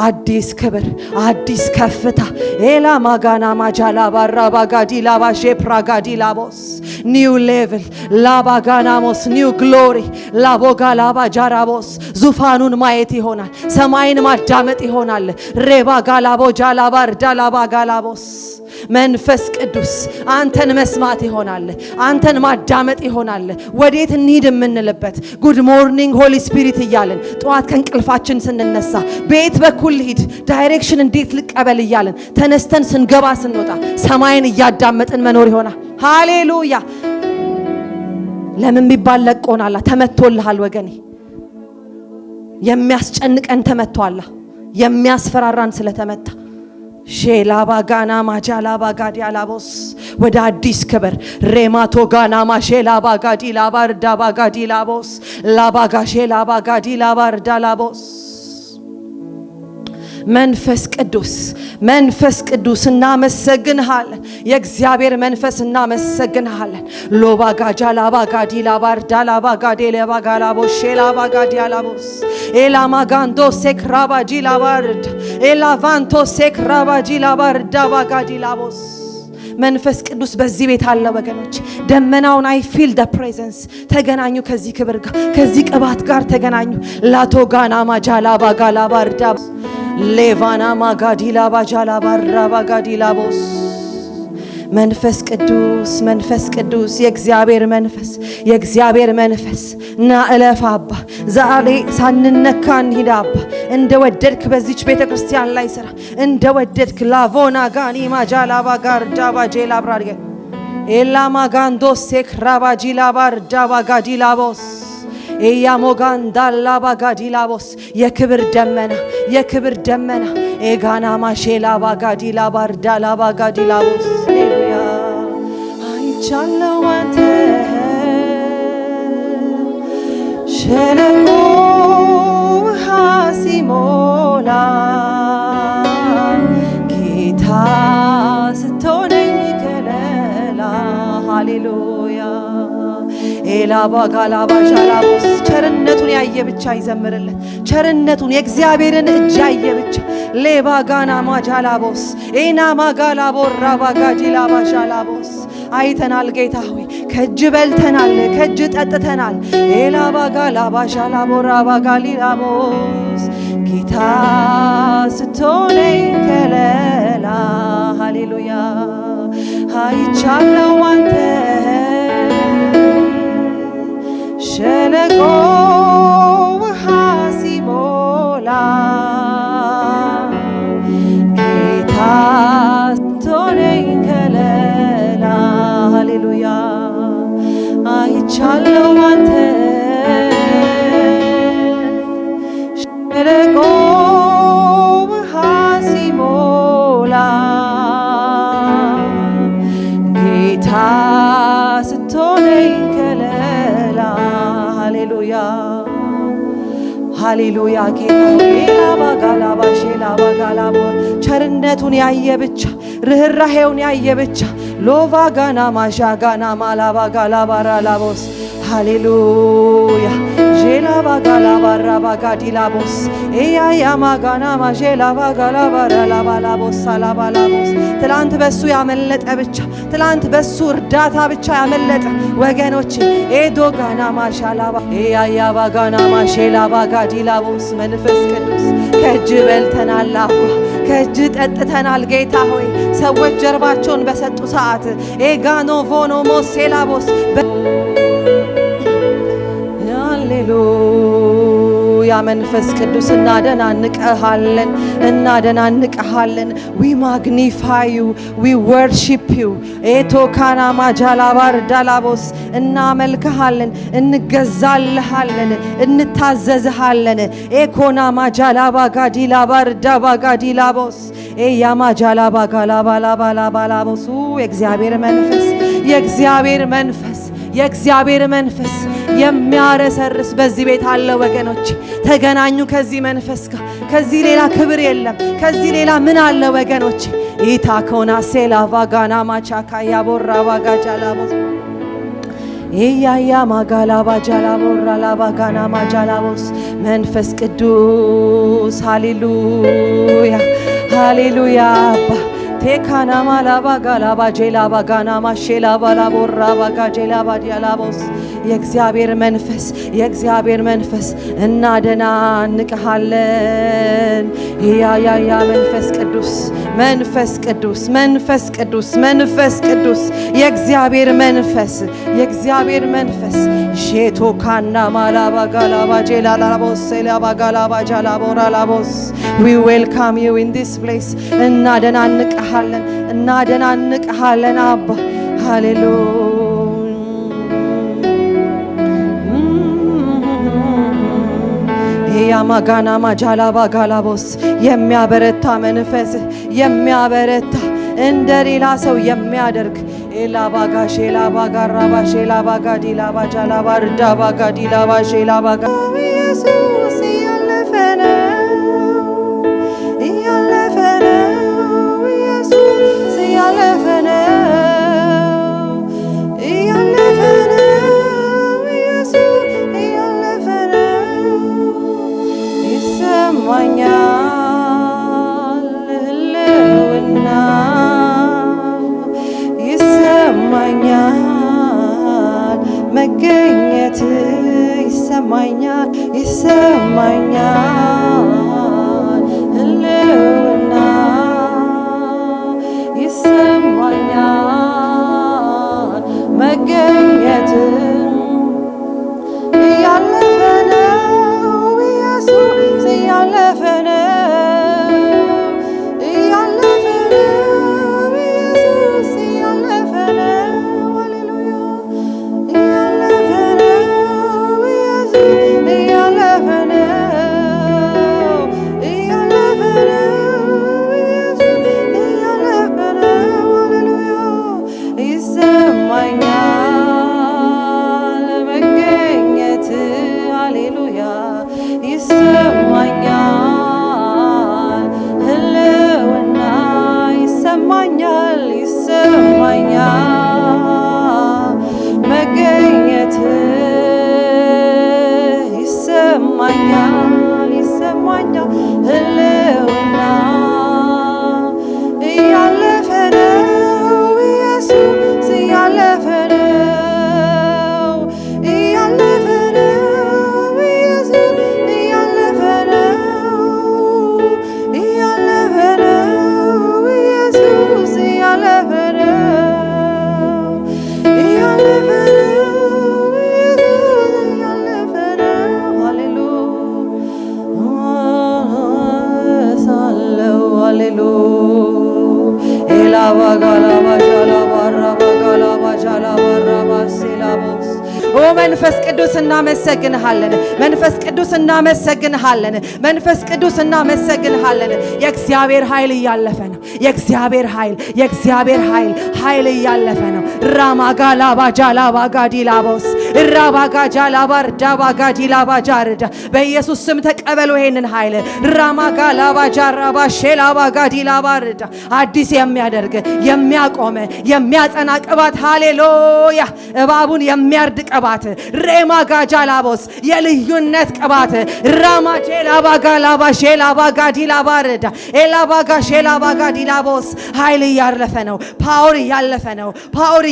አዲስ ክብር አዲስ ከፍታ ኤላ ማጋና ማጃላ ባራ ባጋዲ ላባሼ ፕራጋዲ ላቦስ ኒው ሌቭል ላባጋናሞስ ኒው ግሎሪ ላቦጋ ላባጃራቦስ ዙፋኑን ማየት ይሆናል ሰማይን ማዳመጥ ይሆናል ሬባ ጋላቦ ጃላባር ዳላባ ጋላቦስ መንፈስ ቅዱስ አንተን መስማት ይሆናል አንተን ማዳመጥ ይሆናል ወዴት እንሂድ የምንልበት ጉድ ሞርኒንግ ሆሊ ስፒሪት እያልን ጧት ከእንቅልፋችን ስንነሳ ቤት በኩል ሂድ ዳይሬክሽን እንዴት ልቀበል እያልን ተነስተን ስንገባ ስንወጣ ሰማይን እያዳመጥን መኖር ይሆናል ሃሌሉያ ለምን ቢባል ለቆናል ተመቶልሃል ወገኔ የሚያስጨንቀን ተመቷል የሚያስፈራራን ስለተመታ ሼላባ ጋና ማጃላባ ጋዲ አላቦስ ወደ አዲስ ክብር ሬማቶ ጋና ማሼላባ ጋዲ ላባርዳ ባጋዲ ላቦስ ላባጋ ሼላባ ጋዲ ላባርዳ ላቦስ መንፈስ ቅዱስ እናመሰግንሃለን የእግዚአብሔር መንፈስ እናመሰግንሃለን ሎባጋጃ ላባጋዲ ላባርዳ ላባጋዲ ለባጋላቦ ሼላባጋዲ አላቦስ ኤላማጋንዶ ሴክራባጂ ላባርድ ኤላቫንቶ ሴክራባጂ ላባርዳ ባጋዲ ላቦስ መንፈስ ቅዱስ በዚህ ቤት አለ ወገኖች ደመናውን አይ ፊል ዘ ፕሬዘንስ ተገናኙ ከዚህ ክብር ጋር ከዚህ ቅባት ጋር ተገናኙ ላቶጋና ማጃላ ባጋላ ባርዳ ሌቫና ማጋዲላ ባጃላ ባራ ባጋዲላ ቦስ መንፈስ ቅዱስ የእግዚአብሔር መንፈስ ና እለፍ አባ ዛሬ ሳንነካን ሂድ አባ እንደወደድክ በዚች ቤተክርስቲያን ላይ ስራ እንደወደድክ ላቮና ጋኒ ማጃላ ባጋርዳ ባጄላ ብራድገ ኤላ ማጋንዶ ሴክራባጂላ ባርዳ ባጋዲላ ቦስ ኤያ ሞጋንዳላ ባጋዲላ ቦስ የክብር ደመና ኤጋና ማሼላ ባጋዲላ ባርዳላ ባጋዲላ ቦስ ሃሌሉያ አይቻለው አንተ ሸለቆ ሃሲሞላ ጌታ ስትሆነኝ ከለላ ሃሌሉያ ኤላባ ጋላባ ሻላቦስ ቸርነቱን ያየ ብቻ ይዘምርለት ቸርነቱን የእግዚአብሔርን እጅ ያየ ብቻ ሌባ ጋና ማጃላቦስ ኤና ማጋላቦ ራባጋዲላ ባሻላቦስ አይተናል ጌታ ሆይ ከእጅ በልተናል ከእጅ ጠጥተናል ኤላባ ጋላባ ሻላቦ ራባጋሊላቦስ ጌታ ስትሆነኝ ከለላ ሃሌሉያ አይቻለው አንተ ሸለቆ ውሃ ሲሞላ ጌታ ስትሆነኝ ከለላ ሃሌሉያ አይቻለው አንተ ሸለቆ ውሃ ሲሞላ ጌታ ስትሆነኝ ሃሌሉያ ጌታ ኤላባጋላባ ሼላባጋላቦ ቸርነቱን ያየ ብቻ ርህራሄውን ያየ ብቻ ሎቫጋና ማሻጋና ማላባጋላባራላቦስ ሃሌሉያ ጄላባጋላባራባጋዲላቦስ ኤያያማጋና ማሼላባጋላባራላባላቦስ ሳላባላቦስ ትላንት በሱ ያመለጠ ብቻ ትላንት በሱ እርዳታ ብቻ ያመለጠ ወገኖች ኤዶጋና ማሻላባ ኤያያባጋና ማሼላባጋዲላቦስ መንፈስ ቅዱስ ከእጅ በልተናል አባ ከእጅ ጠጥተናል ጌታ ሆይ ሰዎች ጀርባቸውን በሰጡ ሰዓት ኤጋኖ ቮኖ ሞሴላቦስ ሃሌሉያ መንፈስ ቅዱስ እናደናንቀሃለን we magnify you we worship you ኤቶካና ማጃላባር ዳላቦስ እናመልክሃለን እንገዛልሃለን እንታዘዝሃለን ኤኮና ማጃላባ ጋዲላባር ዳባጋዲላቦስ ኤያማጃላባ ጋላባላባላባላቦስ የእግዚአብሔር መንፈስ የሚያረሰርስ በዚህ ቤት አለ ወገኖች ተገናኙ ከዚህ መንፈስ ጋር ከዚህ ሌላ ክብር የለም ከዚህ ሌላ ምን አለ ወገኖች ኢታኮና ሴላቫጋና ማቻካ ያቦራ ባጋጃላቦስ ኢያያ ማጋላባ ጃላቦራ ላባጋና ማጃላቦስ መንፈስ ቅዱስ ሃሌሉያ ሃሌሉያ አባ ቴካና ማላባ ጋላባ ጄላባ ጋና ማሼላ ባላቦራ ባጋጄላ ባዲያላቦስ የእግዚአብሔር መንፈስ እናደናንቅሃለን። ያያያ መንፈስ ቅዱስ የእግዚአብሔር መንፈስ ሼቶ ካና ማላባ ጋላባ ጄላላቦስ ሴላባ ጋላባ ጃላቦራ ላቦስ we welcome you in this place እናደናንቅሃለን አባ ሃሌሉያ ያማጋና ማጃላባ ጋላቦስ የሚያበረታ መንፈስ የሚያበረታ እንደሌላ ሰው የሚያደርግ ኤላባጋ ሼላባጋ ራባሼላባጋ ዲላባጃላባ ርዳባጋ ዲላባሼላባጋ ኢየሱስ ያለፈነ ኢየሱስ ያለፈነ ይሰማኛል መገኘት ይሰማኛል ህልውና ይሰማኛል መገኘት ያለፈ ነው ኢየሱስ ያለፈ ነው መንፈስ ቅዱስ እናመሰግንሃለን። መንፈስ ቅዱስ እናመሰግንሃለን። የእግዚአብሔር ኃይል እያለፈ ነው። የእግዚአብሔር ኃይል እያለፈ ነው። ራማጋላ ባጃላ ባጋዲላቦስ ራባጋጃላ ባርዳ ባጋዲላ ባጃርዳ በኢየሱስ ስም ተቀበሉ ይሄንን ኃይል። ራማጋላ ባጃራ ባሼላ ባጋዲላ ባርዳ አዲስ የሚያደርግ የሚያቆም የሚያጸና ቅባት ሃሌሉያ እባቡን የሚያርድ ቅባት ሬማጋጃላቦስ የልዩነት ቅባት ራማጄላ ባጋላ ባሼላ ባጋዲላ ባርዳ ኤላባጋ ሼላ ባጋዲላቦስ ኃይል እያለፈ ነው። ፓወር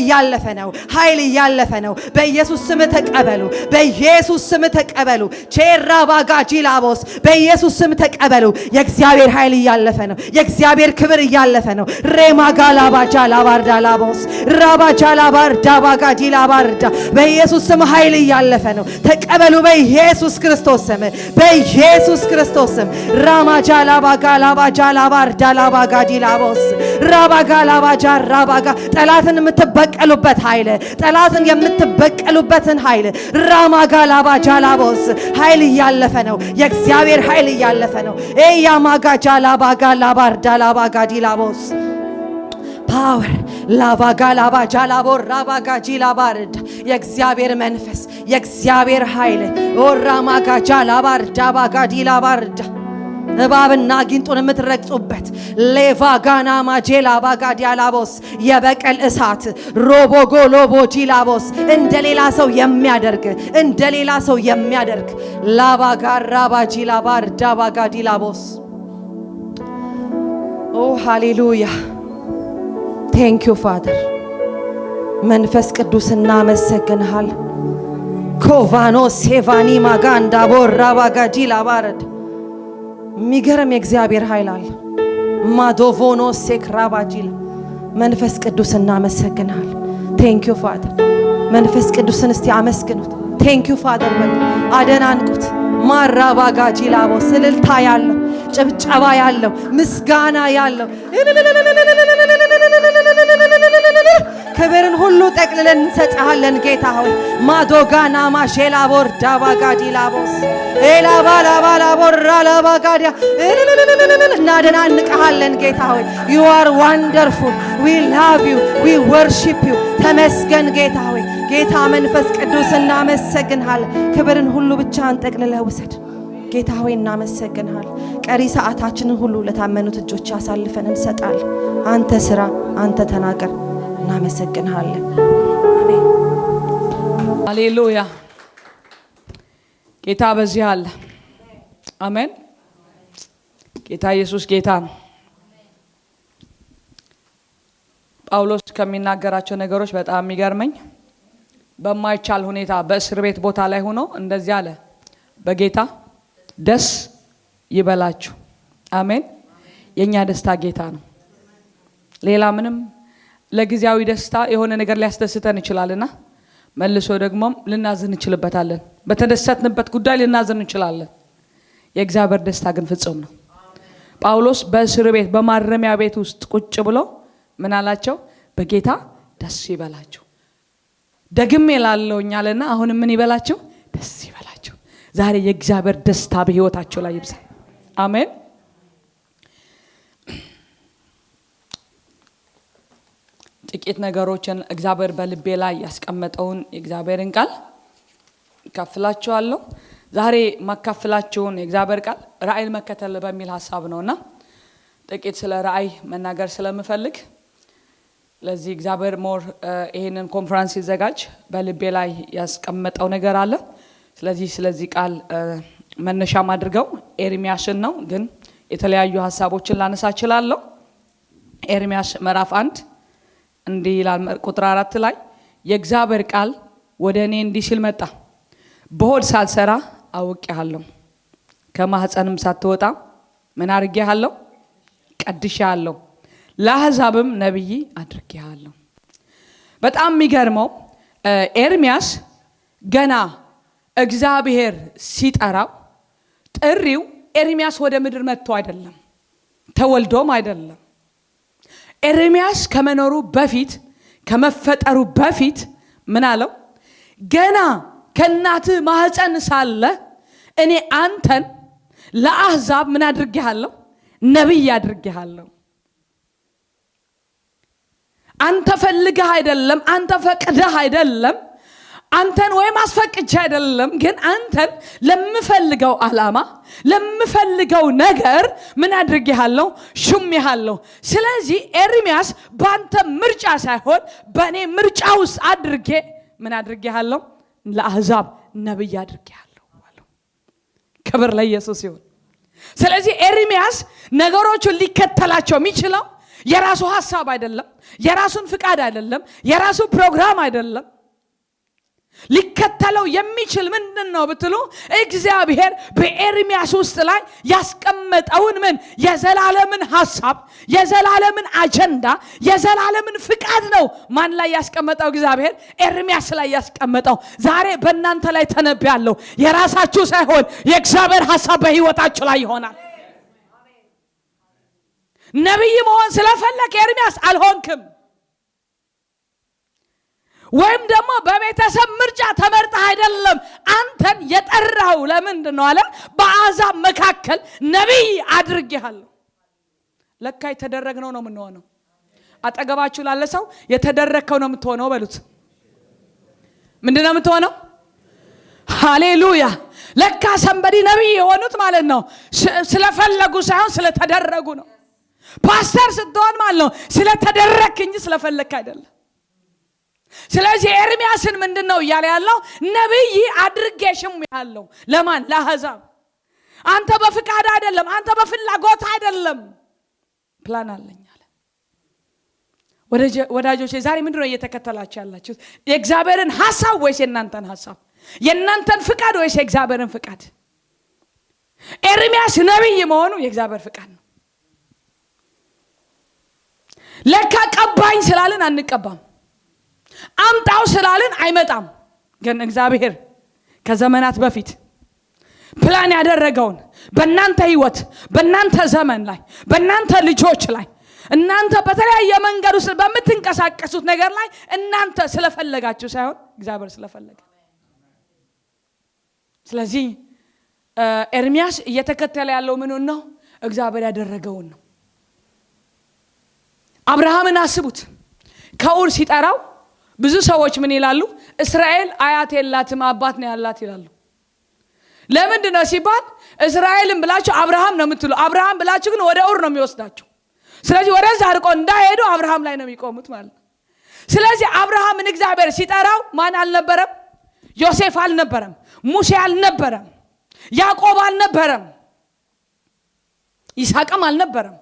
እያለፈ ነው። ኃይል እያለፈ ነው። በኢየሱስ ስም ተቀበሉ። ቼራ ባጋጂላቦስ በኢየሱስ ስም ተቀበሉ። የእግዚአብሔር ኃይል እያለፈ ነው። የእግዚአብሔር ክብር እያለፈ ነው። ሬማጋላ ባጃላ ባርዳላቦስ ራባጃላ ባርዳ ባጋዲላ ባርዳ በኢየሱስ ስም ኃይል እያለፈ ነው። ተቀበሉ በኢየሱስ ክርስቶስ ስም ራማጃላ ባጋላ ባጃላ ባርዳላ ባጋዲላቦስ ራባጋላ ባጃራ ባጋ ጠላትን የምትበቀሉበት ኃይል ጠላትን የምትበቀሉበትን ኃይል ራማጋላ ባጃላቦስ ኃይል እያለፈ ነው። የእግዚአብሔር ኃይል እያለፈ ነው። ኤያማጋጃላ ባጋላ ባርዳላ ባጋዲላቦስ ፓወር ላባጋላ ባጃላቦ ራባጋጂላ ባርዳ የእግዚአብሔር መንፈስ የእግዚአብሔር ኃይል ኦራማጋጃላ ባርዳ ባጋዲላ ባርዳ እባብና ጊንጡን የምትረግጡበት ሌቫጋና ማጄላ ባጋዲያላቦስ የበቀል እሳት ሮቦጎሎቦ ጂላቦስ እንደሌላ ሰው የሚያደርግ ላባጋራ ባጂላባር ዳባጋዲላቦስ ኦ ሃሌሉያ ቴንክ ዩ ፋደር መንፈስ ቅዱስ እናመሰግንሃል ኮቫኖ ሴቫኒ ማጋንዳ ቦራባጋዲላባረድ ሚገርም የእግዚአብሔር ኃይል አለ ማዶቮኖ ሴክራባጂላ መንፈስ ቅዱስ እናመሰግናል ቴንክ ዩ ፋደር መንፈስ ቅዱስን እስቲ አመስግኑት ቴንክ ዩ ፋደር በሉ አደናንቁት ማራባጋጂላቦ ስልልታ ያለው ጭብጨባ ያለው ምስጋና ያለው ክብርን ሁሉ ጠቅልለን እንሰጣለን ጌታ ሆይ ማዶጋና ማሼላ ቦርዳ ባጋዲላቦስ ኤላባላባላቦራላባጋዲያ እናደናንቅሃለን ጌታ ሆይ you are wonderful we love you we worship you ተመስገን ጌታ ሆይ ጌታ መንፈስ ቅዱስ እናመሰግንሃል ክብርን ሁሉ ብቻ አንጠቅልለህ ውሰድ ጌታ ሆይ እናመሰግንሃል ቀሪ ሰዓታችንን ሁሉ ለታመኑት እጆች አሳልፈን እንሰጣለን አንተ ስራ አንተ ተናገር እናመሰግንሃለን አሜን ሃሌሉያ ጌታ በዚህ አለ አሜን ጌታ ኢየሱስ ጌታ ነው ጳውሎስ ከሚናገራቸው ነገሮች በጣም የሚገርመኝ በማይቻል ሁኔታ በእስር ቤት ቦታ ላይ ሆኖ እንደዚህ አለ በጌታ ደስ ይበላችሁ አሜን የኛ ደስታ ጌታ ነው ሌላ ምንም ለጊዜያዊ ደስታ የሆነ ነገር ሊያስደስተን ይችላልና መልሶ ደግሞ ልናዝን እንችልበታለን በተደሰትንበት ጉዳይ ልናዝን እንችላለን የእግዚአብሔር ደስታ ግን ፍጹም ነው ጳውሎስ በእስር ቤት በማረሚያ ቤት ውስጥ ቁጭ ብሎ ምን አላቸው በጌታ ደስ ይበላችሁ ደግሜ ላለውኛልና አሁን ምን ይበላችሁ ደስ ይበላችሁ ዛሬ የእግዚአብሔር ደስታ በህይወታችሁ ላይ ይብዛ አሜን ጥቂት ነገሮችን እግዚአብሔር በልቤ ላይ ያስቀመጠውን የእግዚአብሔርን ቃል ካፍላችኋለሁ ዛሬ ማካፍላችሁን የእግዚአብሔር ቃል ራእይን መከተል በሚል ሐሳብ ነውና ጥቂት ስለ ራእይ መናገር ስለምፈልግ ለዚህ እግዚአብሔር ሞር ይሄንን ኮንፈረንስ ይዘጋጅ በልቤ ላይ ያስቀመጠው ነገር አለ ስለዚህ ቃል መነሻ ማድርገው ኤርሚያስን ነው ግን የተለያዩ ሐሳቦችን ላነሳ እችላለሁ ኤርሚያስ ምዕራፍ 1 እንዲህ ይላል ቁጥር 4 ላይ የእግዚአብሔር ቃል ወደኔ እንዲህ ሲል መጣ በሆድ ሳልሰራ አውቄሃለሁ ከማህፀንም ሳትወጣ ምን አድርጌሃለሁ ቀድሼሃለሁ ለአሕዛብም ነብይ አድርጌሃለሁ በጣም የሚገርመው ኤርሚያስ ገና እግዚአብሔር ሲጠራው ጥሪው ኤርሚያስ ወደ ምድር መጥቶ አይደለም ተወልዶም አይደለም ኤርሚያስ ከመኖሩ በፊት ከመፈጠሩ በፊት ምን አለው ገና ከናት ማህፀን ሳለ እኔ አንተን ለአሕዛብ ምን አድርጌሃለሁ ነብይ አድርጌሃለሁ አንተ ፈልገህ አይደለም አንተ ፈቅደህ አይደለም አንተን ወይም አስፈቅጄ አይደለም ግን አንተን ለምፈልገው ዓላማ ለምፈልገው ነገር ምን አድርጌሃለሁ ሹሜሃለሁ ስለዚህ ኤርሚያስ ባንተ ምርጫ ሳይሆን በኔ ምርጫ ውስጥ አድርጌ ምን አድርጌሃለሁ ለአሕዛብ ነብይ አድርጌሃለሁ አለው ክብር ለኢየሱስ ይሁን ስለዚህ ኤርሚያስ ነገሮችን ሊከተላቸው የሚችለው የራሱ ሐሳብ አይደለም የራሱን ፍቃድ አይደለም የራሱ ፕሮግራም አይደለም ሊከተለው የሚችል ምንድነው ብትሉ እግዚአብሔር በኤርሚያስ ውስጥ ላይ ያስቀመጠውን ምን የዘላለምን ሐሳብ የዘላለምን አጀንዳ የዘላለምን ፍቃድ ነው ማን ላይ ያስቀመጠው እግዚአብሔር ኤርሚያስ ላይ ያስቀመጠው ዛሬ በእናንተ ላይ ተነብያለሁ የራሳችሁ ሳይሆን የእግዚአብሔር ሐሳብ በህይወታችሁ ላይ ይሆናል ነብይ መሆን ስለፈለክ ኤርሚያስ አልሆንክም ወይም ደግሞ በቤተሰብ ምርጫ ተመርጠህ አይደለም አንተን የጠራው ለምንድነው አለ በአሕዛብ መካከል ነብይ አድርጌሃለሁ ለካ የተደረግነው ነው ምን ሆነው አጠገባችሁ ላለ ሰው የተደረከው ነው የምትሆነው በሉት ምንድነው የምትሆነው ሃሌሉያ። ለካ ሰንበዲ ነቢይ የሆኑት ማለት ነው ስለፈለጉ ሳይሆን ስለተደረጉ ነው። ፓስተር ስትሆን ማለት ነው ስለተደረክ እንጂ ስለፈለክ አይደለም። ስለዚህ ኤርሚያስን ምንድነው እያለ ያለው? ነቢይ አድርጌሽም ያለው ለማን? ለአሕዛብ። አንተ በፍቃድ አይደለም፣ አንተ በፍላጎት አይደለም፣ ፕላን አለኝ አለ። ወዳጆቼ ዛሬ ምንድነው እየተከተላችሁ ያላችሁት? የእግዚአብሔርን ሐሳብ ወይስ የእናንተን ሐሳብ? የእናንተን ፍቃድ ወይስ የእግዚአብሔርን ፍቃድ? ኤርሚያስ ነቢይ መሆኑ የእግዚአብሔር ፍቃድ ነው። ለካ ቀባኝ ስላልን አንቀባም፣ አምጣው ስላልን አይመጣም። ግን እግዚአብሔር ከዘመናት በፊት ፕላን ያደረገውን በእናንተ ህይወት፣ በእናንተ ዘመን ላይ፣ በእናንተ ልጆች ላይ፣ እናንተ በተለያየ መንገድ ውስጥ በምትንቀሳቀሱት ነገር ላይ እናንተ ስለፈለጋችሁ ሳይሆን እግዚአብሔር ስለፈለገ። ስለዚህ ኤርሚያስ እየተከተለ ያለው ምኑን ነው? እግዚአብሔር ያደረገውን ነው። አብርሃምን አስቡት። ከኡር ሲጠራው ብዙ ሰዎች ምን ይላሉ? እስራኤል አያት የላትም አባት ነው ያላት ይላሉ። ለምንድን ነው ሲባል እስራኤልን ብላችሁ አብርሃም ነው የምትሉ፣ አብርሃም ብላችሁ ግን ወደ ኡር ነው የሚወስዳችሁ። ስለዚህ ወደዛ አርቆ እንዳይሄዱ አብርሃም ላይ ነው የሚቆሙት ማለት ነው። ስለዚህ አብርሃምን እግዚአብሔር ሲጠራው ማን አልነበረም? ዮሴፍ አልነበረም፣ ሙሴ አልነበረም፣ ያዕቆብ አልነበረም፣ ይስሐቅም አልነበረም።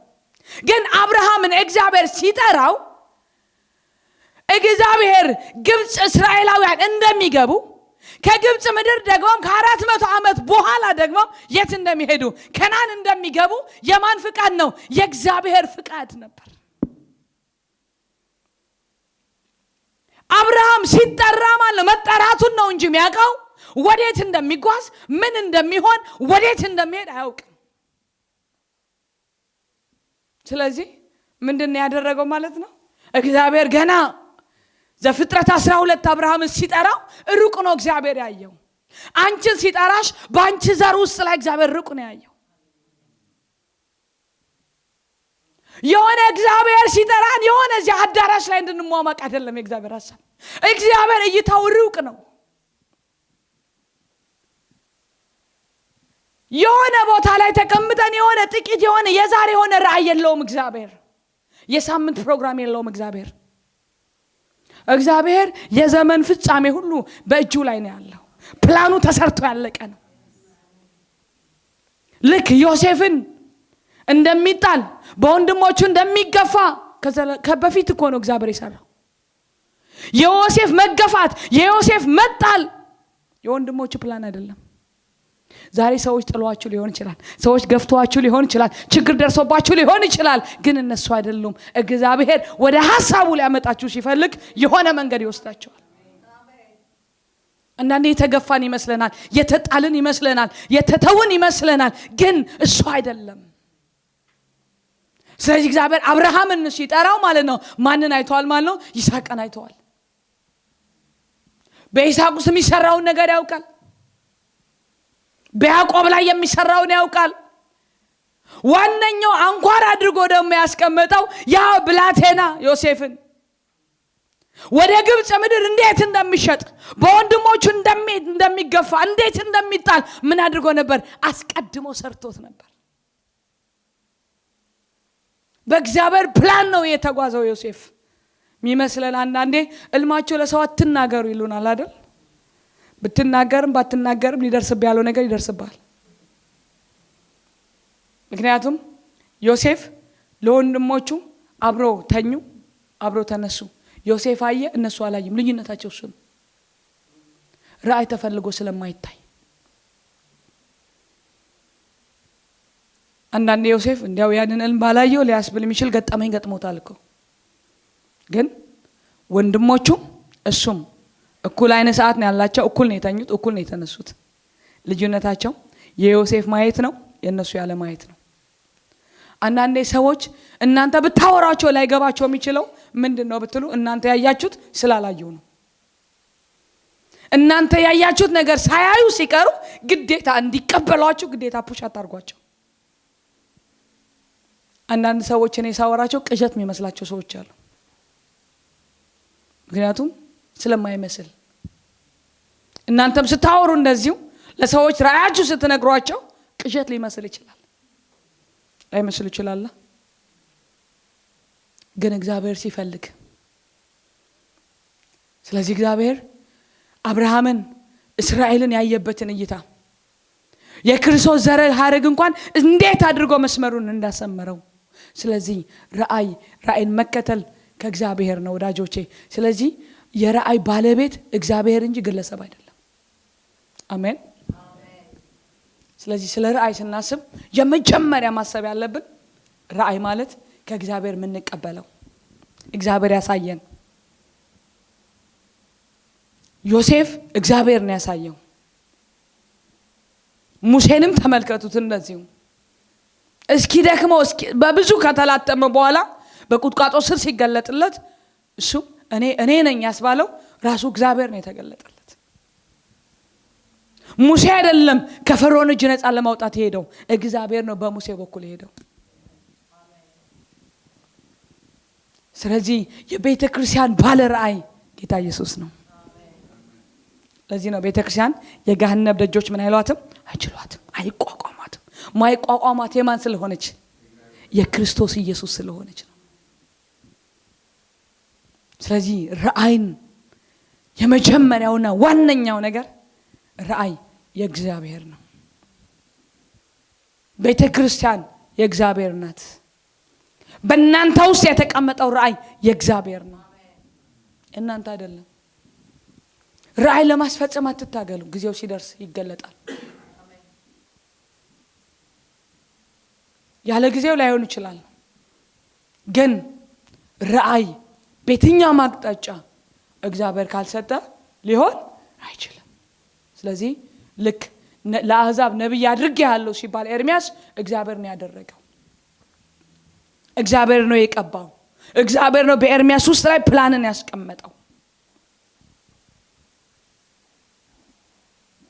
ግን አብርሃምን እግዚአብሔር ሲጠራው እግዚአብሔር ግብፅ እስራኤላውያን እንደሚገቡ ከግብፅ ምድር ደግሞ ከ400 ዓመት በኋላ ደግሞ የት እንደሚሄዱ ከናን እንደሚገቡ የማን ፍቃድ ነው? የእግዚአብሔር ፍቃድ ነበር። አብርሃም ሲጠራ ማለት መጠራቱን ነው እንጂ የሚያውቀው ወዴት እንደሚጓዝ ምን እንደሚሆን ወዴት እንደሚሄድ አያውቅም። ስለዚህ ምንድነው ያደረገው ማለት ነው? እግዚአብሔር ገና ዘፍጥረት 12 አብርሃምን ሲጠራው ሩቅ ነው እግዚአብሔር ያየው። አንቺን ሲጠራሽ በአንቺ ዘር ውስጥ ላይ እግዚአብሔር ሩቅ ነው ያየው። የሆነ እግዚአብሔር ሲጠራን የሆነ እዚህ አዳራሽ ላይ እንድንሟሟቅ አይደለም የእግዚአብሔር ሐሳብ። እግዚአብሔር እይታው ሩቅ ነው። የሆነ ቦታ ላይ ተቀምጠን የሆነ ጥቂት የሆነ የዛሬ የሆነ ራእይ የለውም እግዚአብሔር። የሳምንት ፕሮግራም የለውም እግዚአብሔር። እግዚአብሔር የዘመን ፍጻሜ ሁሉ በእጁ ላይ ነው ያለው። ፕላኑ ተሰርቶ ያለቀ ነው። ልክ ዮሴፍን እንደሚጣል በወንድሞቹ እንደሚገፋ ከበፊት እኮ ነው እግዚአብሔር የሰራው። የዮሴፍ መገፋት፣ የዮሴፍ መጣል የወንድሞቹ ፕላን አይደለም። ዛሬ ሰዎች ጥሏችሁ ሊሆን ይችላል፣ ሰዎች ገፍቷችሁ ሊሆን ይችላል፣ ችግር ደርሶባችሁ ሊሆን ይችላል። ግን እነሱ አይደሉም። እግዚአብሔር ወደ ሐሳቡ ሊያመጣችሁ ሲፈልግ የሆነ መንገድ ይወስዳቸዋል። አንዳንዴ የተገፋን ይመስለናል፣ የተጣልን ይመስለናል፣ የተተውን ይመስለናል። ግን እሱ አይደለም። ስለዚህ እግዚአብሔር አብርሃምን ሲጠራው ማለት ነው ማንን አይተዋል ማለት ነው? ይስሐቅን አይተዋል። በይስሐቅ ውስጥ የሚሰራውን ነገር ያውቃል። በያዕቆብ ላይ የሚሰራውን ያውቃል። ዋነኛው አንኳር አድርጎ ደግሞ ያስቀመጠው ያ ብላቴና ዮሴፍን ወደ ግብፅ ምድር እንዴት እንደሚሸጥ በወንድሞቹ እንደሚገፋ እንዴት እንደሚጣል ምን አድርጎ ነበር? አስቀድሞ ሰርቶት ነበር። በእግዚአብሔር ፕላን ነው የተጓዘው ዮሴፍ። የሚመስለን አንዳንዴ እልማቸው ለሰው አትናገሩ ይሉናል አይደል? ብትናገርም ባትናገርም ሊደርስብ ያለው ነገር ይደርስባል። ምክንያቱም ዮሴፍ ለወንድሞቹ አብሮ ተኙ፣ አብሮ ተነሱ። ዮሴፍ አየ፣ እነሱ አላየም። ልዩነታቸው እሱ ነው። ራእይ ተፈልጎ ስለማይታይ አንዳንዴ ዮሴፍ እንዲያው ያንን እልም ባላየው ሊያስብል የሚችል ገጠመኝ ገጥሞታል እኮ። ግን ወንድሞቹ እሱም እኩል አይነ ሰዓት ነው ያላቸው፣ እኩል ነው የተኙት፣ እኩል ነው የተነሱት። ልዩነታቸው የዮሴፍ ማየት ነው፣ የነሱ ያለ ማየት ነው። አንዳንዴ ሰዎች እናንተ ብታወራቸው ላይ ገባቸው የሚችለው ምንድነው ብትሉ እናንተ ያያችሁት ስላላዩ ነው። እናንተ ያያችሁት ነገር ሳያዩ ሲቀሩ ግዴታ እንዲቀበሏችሁ ግዴታ ፑሽ አታርጓቸው። አንዳንድ ሰዎች እኔ ሳወራቸው ቅዠት የሚመስላቸው ሰዎች አሉ። ምክንያቱም ስለማይመስል እናንተም ስታወሩ እንደዚሁ ለሰዎች ራእያችሁ ስትነግሯቸው ቅዠት ሊመስል ይችላል፣ ላይመስል ይችላል። ግን እግዚአብሔር ሲፈልግ ስለዚህ እግዚአብሔር አብርሃምን እስራኤልን ያየበትን እይታ የክርስቶስ ዘር ሐረግ እንኳን እንዴት አድርጎ መስመሩን እንዳሰመረው ስለዚህ ራእይን መከተል ከእግዚአብሔር ነው ወዳጆቼ። ስለዚህ የራእይ ባለቤት እግዚአብሔር እንጂ ግለሰብ አይደለም። አሜን። ስለዚህ ስለ ራእይ ስናስብ የመጀመሪያ ማሰብ ያለብን ራእይ ማለት ከእግዚአብሔር የምንቀበለው እግዚአብሔር ያሳየን። ዮሴፍ እግዚአብሔር ነው ያሳየው። ሙሴንም ተመልከቱት እንደዚሁ እስኪ ደክሞ በብዙ ከተላተመ በኋላ በቁጥቋጦ ስር ሲገለጥለት እሱ እኔ ነኝ ያስባለው ራሱ እግዚአብሔር ነው የተገለጠለት። ሙሴ አይደለም ከፈርዖን እጅ ነፃ ለማውጣት ሄደው እግዚአብሔር ነው በሙሴ በኩል ሄደው። ስለዚህ የቤተ ክርስቲያን ባለ ራእይ ጌታ ኢየሱስ ነው። ለዚህ ነው ቤተ ክርስቲያን የገሃነም ደጆች ምን አይሏትም? አይችሏትም፣ አይቋቋማትም። ማይቋቋማት የማን ስለሆነች? የክርስቶስ ኢየሱስ ስለሆነች ነው። ስለዚህ ራእይን የመጀመሪያውና ዋነኛው ነገር ራእይ የእግዚአብሔር ነው። ቤተ ክርስቲያን የእግዚአብሔር ናት። በእናንተ ውስጥ የተቀመጠው ራእይ የእግዚአብሔር ነው፣ እናንተ አይደለም። ራእይ ለማስፈጸም አትታገሉ፣ ጊዜው ሲደርስ ይገለጣል። ያለ ጊዜው ላይሆን ይችላል፣ ግን ራእይ በየትኛው አቅጣጫ እግዚአብሔር ካልሰጠ ሊሆን አይችልም። ስለዚህ ልክ ለአሕዛብ ነብይ አድርጌሃለሁ ሲባል ኤርሚያስ እግዚአብሔር ነው ያደረገው፣ እግዚአብሔር ነው የቀባው፣ እግዚአብሔር ነው በኤርሚያስ ውስጥ ላይ ፕላንን ያስቀመጠው።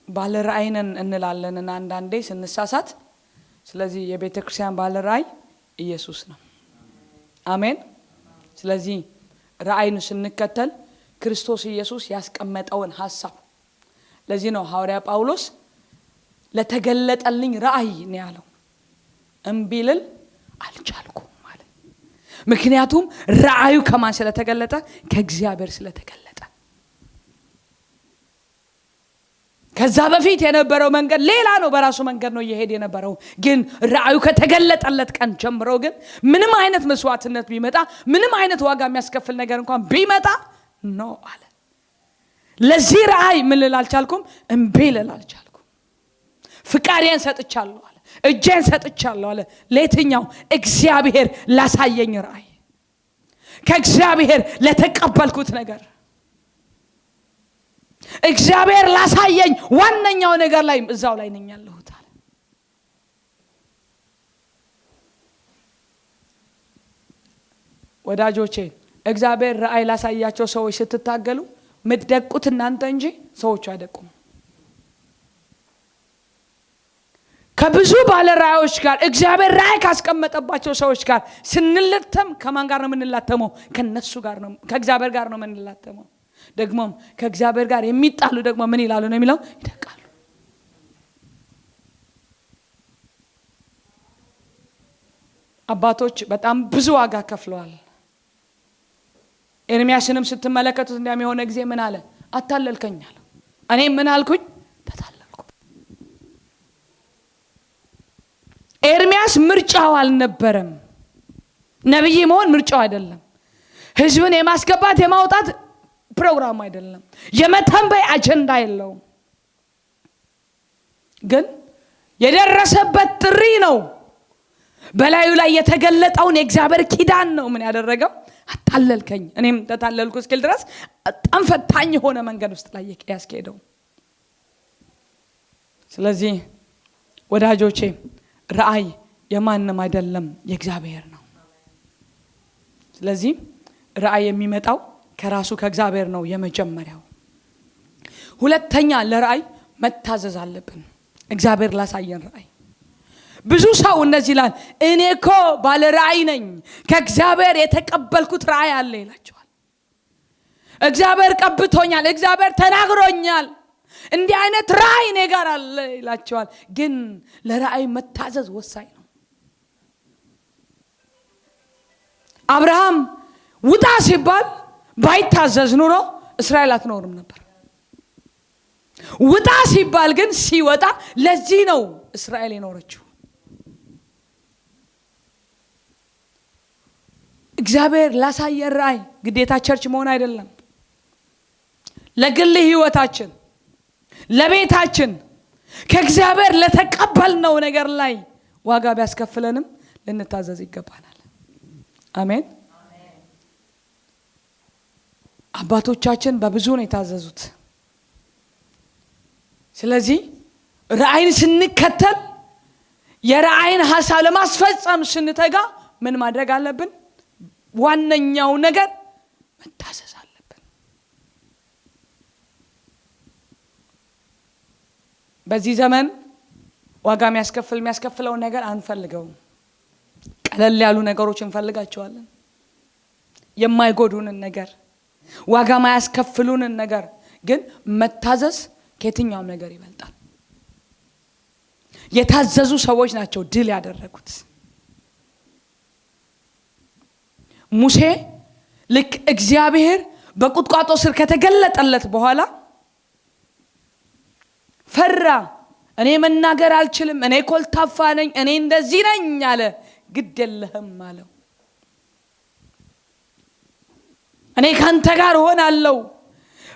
ባለ ራእይን እንላለንና አንዳንዴ ስንሳሳት። ስለዚህ የቤተ ክርስቲያን ባለ ራእይ ኢየሱስ ነው። አሜን። ስለዚህ ራእይን ስንከተል ክርስቶስ ኢየሱስ ያስቀመጠውን ሐሳብ ለዚህ ነው ሐዋርያ ጳውሎስ ለተገለጠልኝ ራእይ ነው ያለው፣ እምቢልል አልቻልኩም ማለት። ምክንያቱም ራእዩ ከማን ስለተገለጠ? ከእግዚአብሔር ስለተገለጠ። ከዛ በፊት የነበረው መንገድ ሌላ ነው፣ በራሱ መንገድ ነው እየሄደ የነበረው። ግን ራእዩ ከተገለጠለት ቀን ጀምሮ ግን ምንም አይነት መስዋዕትነት ቢመጣ፣ ምንም አይነት ዋጋ የሚያስከፍል ነገር እንኳን ቢመጣ ነው አለ። ለዚህ ራእይ ምን ልል አልቻልኩም? እምቢ ልል አልቻልኩም። ፍቃዴን ሰጥቻለሁ አለ፣ እጄን ሰጥቻለሁ አለ። ለየትኛው? እግዚአብሔር ላሳየኝ ራእይ፣ ከእግዚአብሔር ለተቀበልኩት ነገር፣ እግዚአብሔር ላሳየኝ ዋነኛው ነገር ላይ እዛው ላይ ነኝ ያለሁት አለ። ወዳጆቼ እግዚአብሔር ራእይ ላሳያቸው ሰዎች ስትታገሉ ምትደቁት እናንተ እንጂ ሰዎቹ አይደቁም። ከብዙ ባለ ራእዮች ጋር እግዚአብሔር ራእይ ካስቀመጠባቸው ሰዎች ጋር ስንለተም ከማን ጋር ነው የምንላተመው? ከነሱ ጋር ነው፣ ከእግዚአብሔር ጋር ነው የምንላተመው። ደግሞም ከእግዚአብሔር ጋር የሚጣሉ ደግሞ ምን ይላሉ ነው የሚለው? ይደቃሉ። አባቶች በጣም ብዙ ዋጋ ከፍለዋል። ኤርሚያስንም ስትመለከቱት እንደሚሆነ ጊዜ ምን አለ? አታለልከኝ አለ። እኔም ምን አልኩኝ? ተታለልኩ። ኤርሚያስ ምርጫው አልነበረም። ነብይ መሆን ምርጫው አይደለም። ህዝብን የማስገባት የማውጣት ፕሮግራም አይደለም። የመተንበይ አጀንዳ የለውም። ግን የደረሰበት ጥሪ ነው። በላዩ ላይ የተገለጠውን የእግዚአብሔር ኪዳን ነው ምን ያደረገው? አታለልከኝ እኔም ተታለልኩ እስኪል ድረስ በጣም ፈታኝ የሆነ መንገድ ውስጥ ላይ ያስኬደው። ስለዚህ ወዳጆቼ ራእይ የማንም አይደለም፣ የእግዚአብሔር ነው። ስለዚህ ራእይ የሚመጣው ከራሱ ከእግዚአብሔር ነው የመጀመሪያው። ሁለተኛ ለራእይ መታዘዝ አለብን። እግዚአብሔር ላሳየን ራእይ ብዙ ሰው እንደዚህ ይላል፣ እኔ እኮ ባለ ራእይ ነኝ፣ ከእግዚአብሔር የተቀበልኩት ራእይ አለ ይላቸዋል። እግዚአብሔር ቀብቶኛል፣ እግዚአብሔር ተናግሮኛል፣ እንዲህ አይነት ራእይ እኔ ጋር አለ ይላቸዋል። ግን ለራእይ መታዘዝ ወሳኝ ነው። አብርሃም ውጣ ሲባል ባይታዘዝ ኑሮ እስራኤል አትኖርም ነበር። ውጣ ሲባል ግን ሲወጣ፣ ለዚህ ነው እስራኤል የኖረችው። እግዚአብሔር ላሳየን ራእይ ግዴታ ቸርች መሆን አይደለም። ለግል ህይወታችን፣ ለቤታችን ከእግዚአብሔር ለተቀበልነው ነገር ላይ ዋጋ ቢያስከፍለንም ልንታዘዝ ይገባናል። አሜን። አባቶቻችን በብዙ ነው የታዘዙት። ስለዚህ ራእይን ስንከተል የራእይን ሐሳብ ለማስፈጸም ስንተጋ ምን ማድረግ አለብን? ዋነኛው ነገር መታዘዝ አለብን። በዚህ ዘመን ዋጋ የሚያስከፍለውን ነገር አንፈልገውም። ቀለል ያሉ ነገሮች እንፈልጋቸዋለን። የማይጎዱንን ነገር፣ ዋጋ ማያስከፍሉንን ነገር። ግን መታዘዝ ከየትኛውም ነገር ይበልጣል። የታዘዙ ሰዎች ናቸው ድል ያደረጉት። ሙሴ ልክ እግዚአብሔር በቁጥቋጦ ስር ከተገለጠለት በኋላ ፈራ። እኔ መናገር አልችልም፣ እኔ ኮልታፋ ነኝ፣ እኔ እንደዚህ ነኝ አለ። ግድ የለህም አለው። እኔ ካንተ ጋር ሆናለሁ።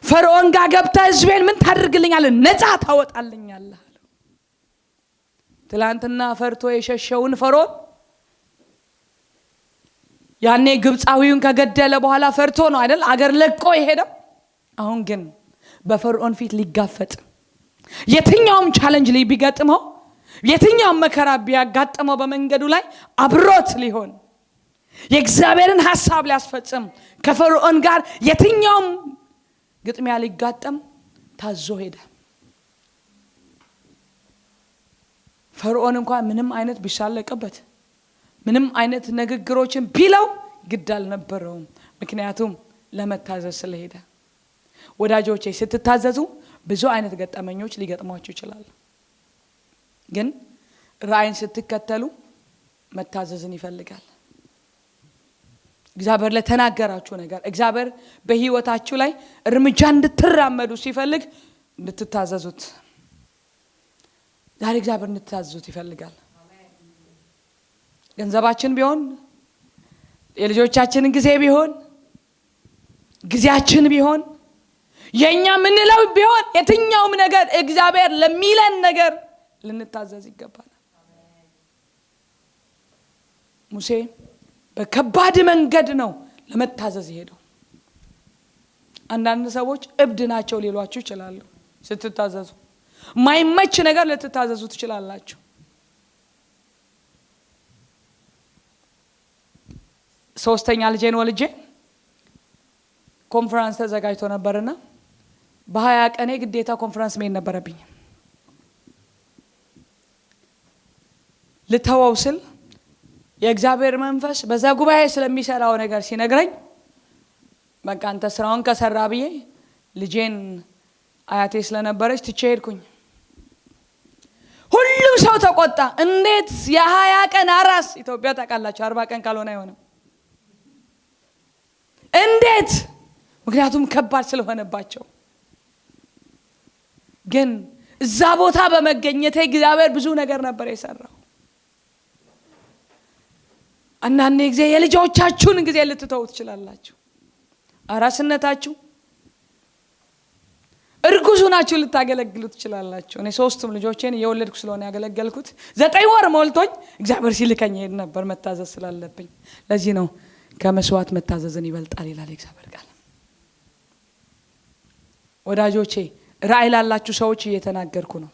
ፈርዖን ጋር ገብተህ ሕዝቤን ምን ታደርግልኛለህ? ነፃ ታወጣልኛለህ አለው። ትላንትና ፈርቶ የሸሸውን ፈርዖን ያኔ ግብፃዊውን ከገደለ በኋላ ፈርቶ ነው አይደል አገር ለቆ የሄደው። አሁን ግን በፈርዖን ፊት ሊጋፈጥ የትኛውም ቻሌንጅ ቢገጥመው፣ የትኛውም መከራ ቢያጋጥመው በመንገዱ ላይ አብሮት ሊሆን የእግዚአብሔርን ሐሳብ ሊያስፈጽም ከፈርዖን ጋር የትኛውም ግጥሚያ ሊጋጠም ታዞ ሄደ። ፈርዖን እንኳን ምንም አይነት ቢሳለቅበት፣ ምንም አይነት ንግግሮችን ቢለው ግድ አልነበረውም። ምክንያቱም ለመታዘዝ ስለሄደ። ወዳጆቼ ስትታዘዙ ብዙ አይነት ገጠመኞች ሊገጥሟችሁ ይችላል። ግን ራእይን ስትከተሉ መታዘዝን ይፈልጋል። እግዚአብሔር ለተናገራችሁ ነገር፣ እግዚአብሔር በህይወታችሁ ላይ እርምጃ እንድትራመዱ ሲፈልግ እንድትታዘዙት፣ ዛሬ እግዚአብሔር እንድትታዘዙት ይፈልጋል። ገንዘባችን ቢሆን፣ የልጆቻችንን ጊዜ ቢሆን፣ ጊዜያችን ቢሆን፣ የኛ ምንለው ቢሆን፣ የትኛውም ነገር እግዚአብሔር ለሚለን ነገር ልንታዘዝ ይገባል። ሙሴ በከባድ መንገድ ነው ለመታዘዝ ሄደው። አንዳንድ ሰዎች እብድ ናቸው ሊሏችሁ ይችላሉ። ስትታዘዙ ማይመች ነገር ልትታዘዙ ትችላላችሁ። ሶስተኛ ልጄን ወልጄ ኮንፈረንስ ተዘጋጅቶ ነበርና በ20 ቀኔ ግዴታ ኮንፈረንስ መሄድ ነበረብኝ። ልተወው ስል የእግዚአብሔር መንፈስ በዛ ጉባኤ ስለሚሰራው ነገር ሲነግረኝ በቃ አንተ ስራውን ከሰራ ብዬ ልጄን አያቴ ስለነበረች ትቼ ሄድኩኝ። ሁሉም ሰው ተቆጣ። እንዴት የ20 ቀን አራስ፣ ኢትዮጵያ ታውቃላችሁ 40 ቀን ካልሆነ አይሆንም። እንዴት? ምክንያቱም ከባድ ስለሆነባቸው። ግን እዛ ቦታ በመገኘቴ እግዚአብሔር ብዙ ነገር ነበር የሰራው። አንዳንዴ ጊዜ የልጆቻችሁን ጊዜ ልትተው ትችላላችሁ። አራስነታችሁ እርጉዙ ናችሁ ልታገለግሉ ትችላላችሁ። እኔ 3 ልጆቼን የወለድኩ ስለሆነ ያገለገልኩት 9 ወር ሞልቶኝ እግዚአብሔር ሲልከኝ ሄድ ነበር መታዘዝ ስላለብኝ። ለዚህ ነው ከመስዋዕት መታዘዝን ይበልጣል ይላል እግዚአብሔር ቃል። ወዳጆቼ ራእይ ላላችሁ ሰዎች እየተናገርኩ ነው።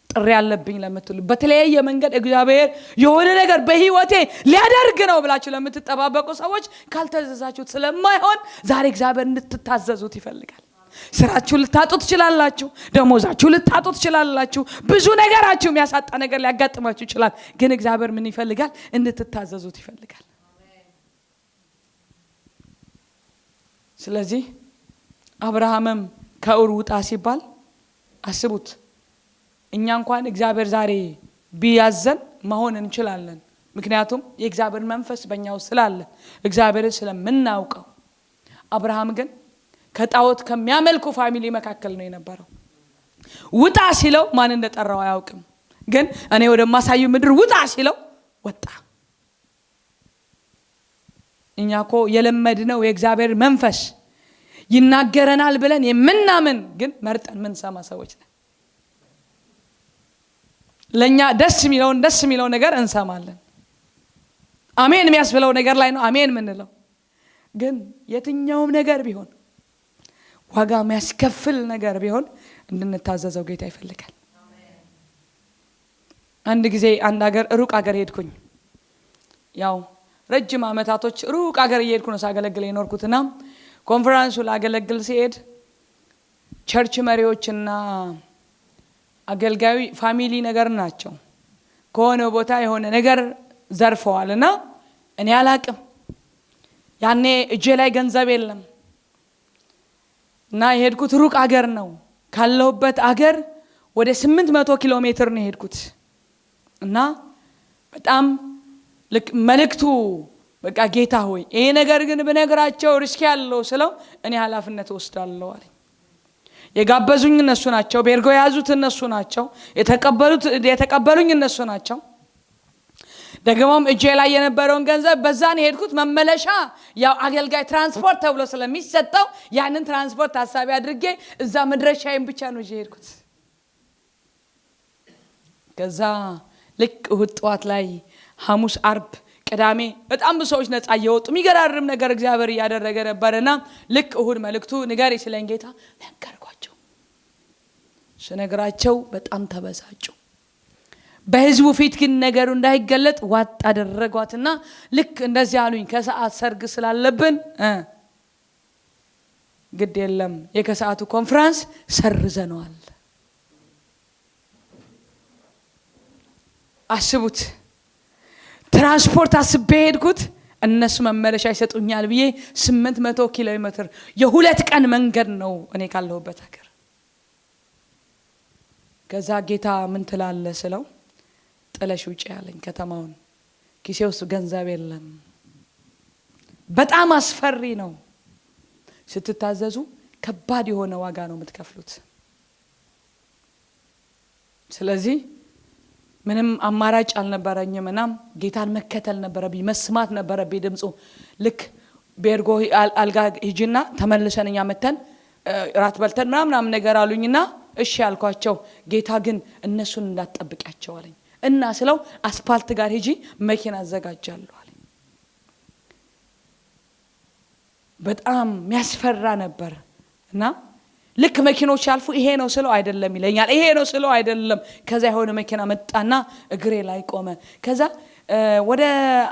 ጥሪ ያለብኝ ለምትሉ በተለያየ መንገድ እግዚአብሔር የሆነ ነገር በህይወቴ ሊያደርግ ነው ብላችሁ ለምትጠባበቁ ሰዎች ካልተዘዛችሁት ስለማይሆን ዛሬ እግዚአብሔር እንድትታዘዙት ይፈልጋል። ስራችሁን ልታጡ ትችላላችሁ። ደሞዛችሁን ልታጡ ትችላላችሁ። ብዙ ነገራችሁ የሚያሳጣ ነገር ሊያጋጥማችሁ ይችላል። ግን እግዚአብሔር ምን ይፈልጋል? እንድትታዘዙት ይፈልጋል። ስለዚህ አብርሃምም ከኡር ውጣ ሲባል አስቡት እኛ እንኳን እግዚአብሔር ዛሬ ቢያዘን መሆን እንችላለን ምክንያቱም የእግዚአብሔር መንፈስ በእኛው ስላለ እግዚአብሔርን ስለምናውቀው አብርሃም ግን ከጣዖት ከሚያመልኩ ፋሚሊ መካከል ነው የነበረው ውጣ ሲለው ማን እንደጠራው አያውቅም ግን እኔ ወደ ማሳዩ ምድር ውጣ ሲለው ወጣ እኛኮ የለመድነው የእግዚአብሔር መንፈስ ይናገረናል ብለን የምናምን ግን መርጠን ምን ሰማ ሰዎች ነን ለኛ ደስ የሚለው ነገር እንሰማለን አሜን የሚያስብለው ነገር ላይ ነው አሜን ምንለው ግን የትኛውም ነገር ቢሆን ዋጋ የሚያስከፍል ነገር ቢሆን እንድንታዘዘው ጌታ ይፈልጋል አንድ ጊዜ አንድ ሀገር ሩቅ ሀገር ሄድኩኝ ያው ረጅም አመታቶች ሩቅ ሀገር እየሄድኩ ነው ሳገለግል የኖርኩትና ኮንፈረንሱ ላገለግል ሲሄድ ቸርች መሪዎችና አገልጋዩ ፋሚሊ ነገር ናቸው ከሆነ ቦታ የሆነ ነገር ዘርፈዋልና እኔ አላቅም ያኔ እጄ ላይ ገንዘብ የለም እና የሄድኩት ሩቅ ሀገር ነው ካለውበት ሀገር ወደ 800 ኪሎ ሜትር ነው የሄድኩት እና በጣም መልእክቱ በቃ ጌታ ሆይ ይሄ ነገር ግን በነገራቸው ሪስክ ያለው ስለው እኔ ኃላፊነት ወስዳለሁ አለኝ የጋበዙኝ እነሱ ናቸው ቤርጎ ያዙት እነሱ ናቸው የተቀበሉኝ እነሱ ናቸው ደግሞም እጄ ላይ የነበረውን ገንዘብ በዛን ሄድኩት መመለሻ ያው አገልጋይ ትራንስፖርት ተብሎ ስለሚሰጠው ያንን ትራንስፖርት ሐሳብ አድርጌ እዛ መድረሻዬን ብቻ ነው ሄድኩት ከዛ ልክ እሁድ ጧት ላይ ሐሙስ አርብ ቅዳሜ በጣም ብዙ ሰዎች ነፃ እየወጡ የሚገራርም ነገር እግዚአብሔር ያደረገ ነበርና ልክ እሁድ መልእክቱ ንገሪ ስለኝ ጌታ ነገርኳቸው ስነግራቸው በጣም ተበሳጩ በህዝቡ ፊት ግን ነገሩ እንዳይገለጥ ዋጥ አደረጓትና ልክ እንደዚህ አሉኝ ከሰዓት ሰርግ ስላለብን ግድ የለም የከሰዓቱ ኮንፈረንስ ሰርዘነዋል አስቡት ትራንስፖርት አስቤ ሄድኩት እነሱ መመለሻ ይሰጡኛል ብዬ 800 ኪሎ ሜትር የሁለት ቀን መንገድ ነው እኔ ካለሁበት ሀገር ከዛ ጌታ ምን ትላለህ ስለው ጥለሽ ውጪ ያለኝ ከተማውን ኪሴ ውስጥ ገንዘብ የለም በጣም አስፈሪ ነው ስትታዘዙ ከባድ የሆነ ዋጋ ነው የምትከፍሉት ስለዚህ ምንም አማራጭ አልነበረኝምና ጌታን መከተል ነበረብኝ መስማት ነበረብኝ ድምጹ ልክ ቤርጎ አልጋ ሂጂና ተመልሰንኛ መተን ራት በልተን ምናምን ነገር አሉኝና እሺ ያልኳቸው ጌታ ግን እነሱን እንዳትጠብቂያቸው አለኝ እና ስለው አስፋልት ጋር ሂጂ መኪና አዘጋጃለሁ አለኝ በጣም የሚያስፈራ ነበርና ልክ መኪኖች ያልፉ ይሄ ነው ስለው አይደለም ይለኛል ይሄ ነው ስለው አይደለም ከዛ የሆነ መኪና መጣና እግሬ ላይ ቆመ ከዛ ወደ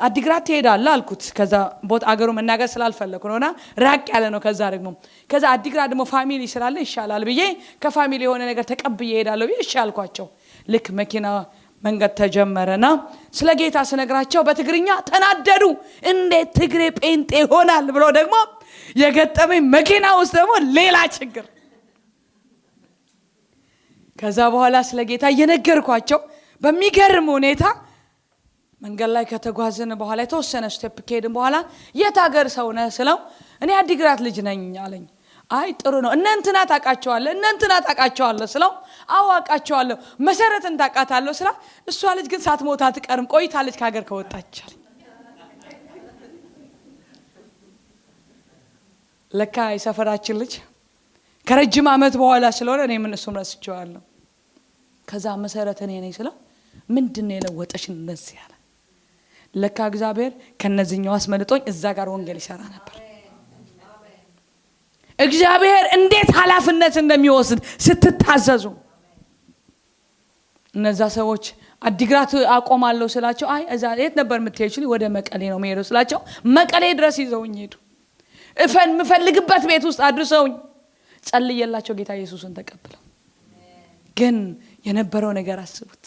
አዲግራት ትሄዳለህ አልኩት ከዛ ቦት አገሩ መናገር ስላልፈለኩ ነውና ራቅ ያለ ነው ከዛ አዲግራት ደግሞ ፋሚሊ ስላለ ይሻላል ብዬ ከፋሚሊ የሆነ ነገር ተቀብዬ ሄዳለሁ ብዬ ይሻልኳቸው ልክ መኪና መንገድ ተጀመረና ስለ ጌታ ስነግራቸው በትግርኛ ተናደዱ እንዴት ትግሬ ጴንጤ ሆናል ብሎ ደግሞ የገጠመኝ መኪና ውስጥ ደግሞ ሌላ ችግር ከዛ በኋላ ስለ ጌታ እየነገርኳቸው በሚገርም ሁኔታ መንገድ ላይ ከተጓዝን በኋላ የተወሰነ ስቴፕ ከሄድን በኋላ የት ሀገር ሰው ነህ ስለው እኔ አዲግራት ልጅ ነኝ አለኝ አይ ጥሩ ነው እነንትና ታቃቸዋለህ ስለው አዋቃቸዋለሁ መሰረትን ታቃታለሁ ስላ እሷ ልጅ ግን ሳትሞት አትቀርም ቆይታለች ከሀገር ከወጣች አለኝ ለካ የሰፈራችን ልጅ ከረጅም አመት በኋላ ስለሆነ እኔ ምን እሱም ረስቼዋለሁ ከዛ መሰረት እኔ ነኝ ስለው ምንድነው የለወጠሽ እንደዚህ ያለ ለካ እግዚአብሔር ከነዚህኛው አስመልጦኝ እዛ ጋር ወንጌል ይሰራ ነበር እግዚአብሔር እንዴት ኃላፊነት እንደሚወስድ ስትታዘዙ እነዛ ሰዎች አዲግራት አቆማለሁ ስላቸው አይ እዛ የት ነበር የምትሄጂው ወደ መቀሌ ነው መሄድ ስላቸው መቀሌ ድረስ ይዘውኝ ሄዱ ምፈልግበት ቤት ውስጥ አድርሰውኝ ጸልየላቸው ጌታ ኢየሱስን ተቀበለው ግን የነበረው ነገር አስቡት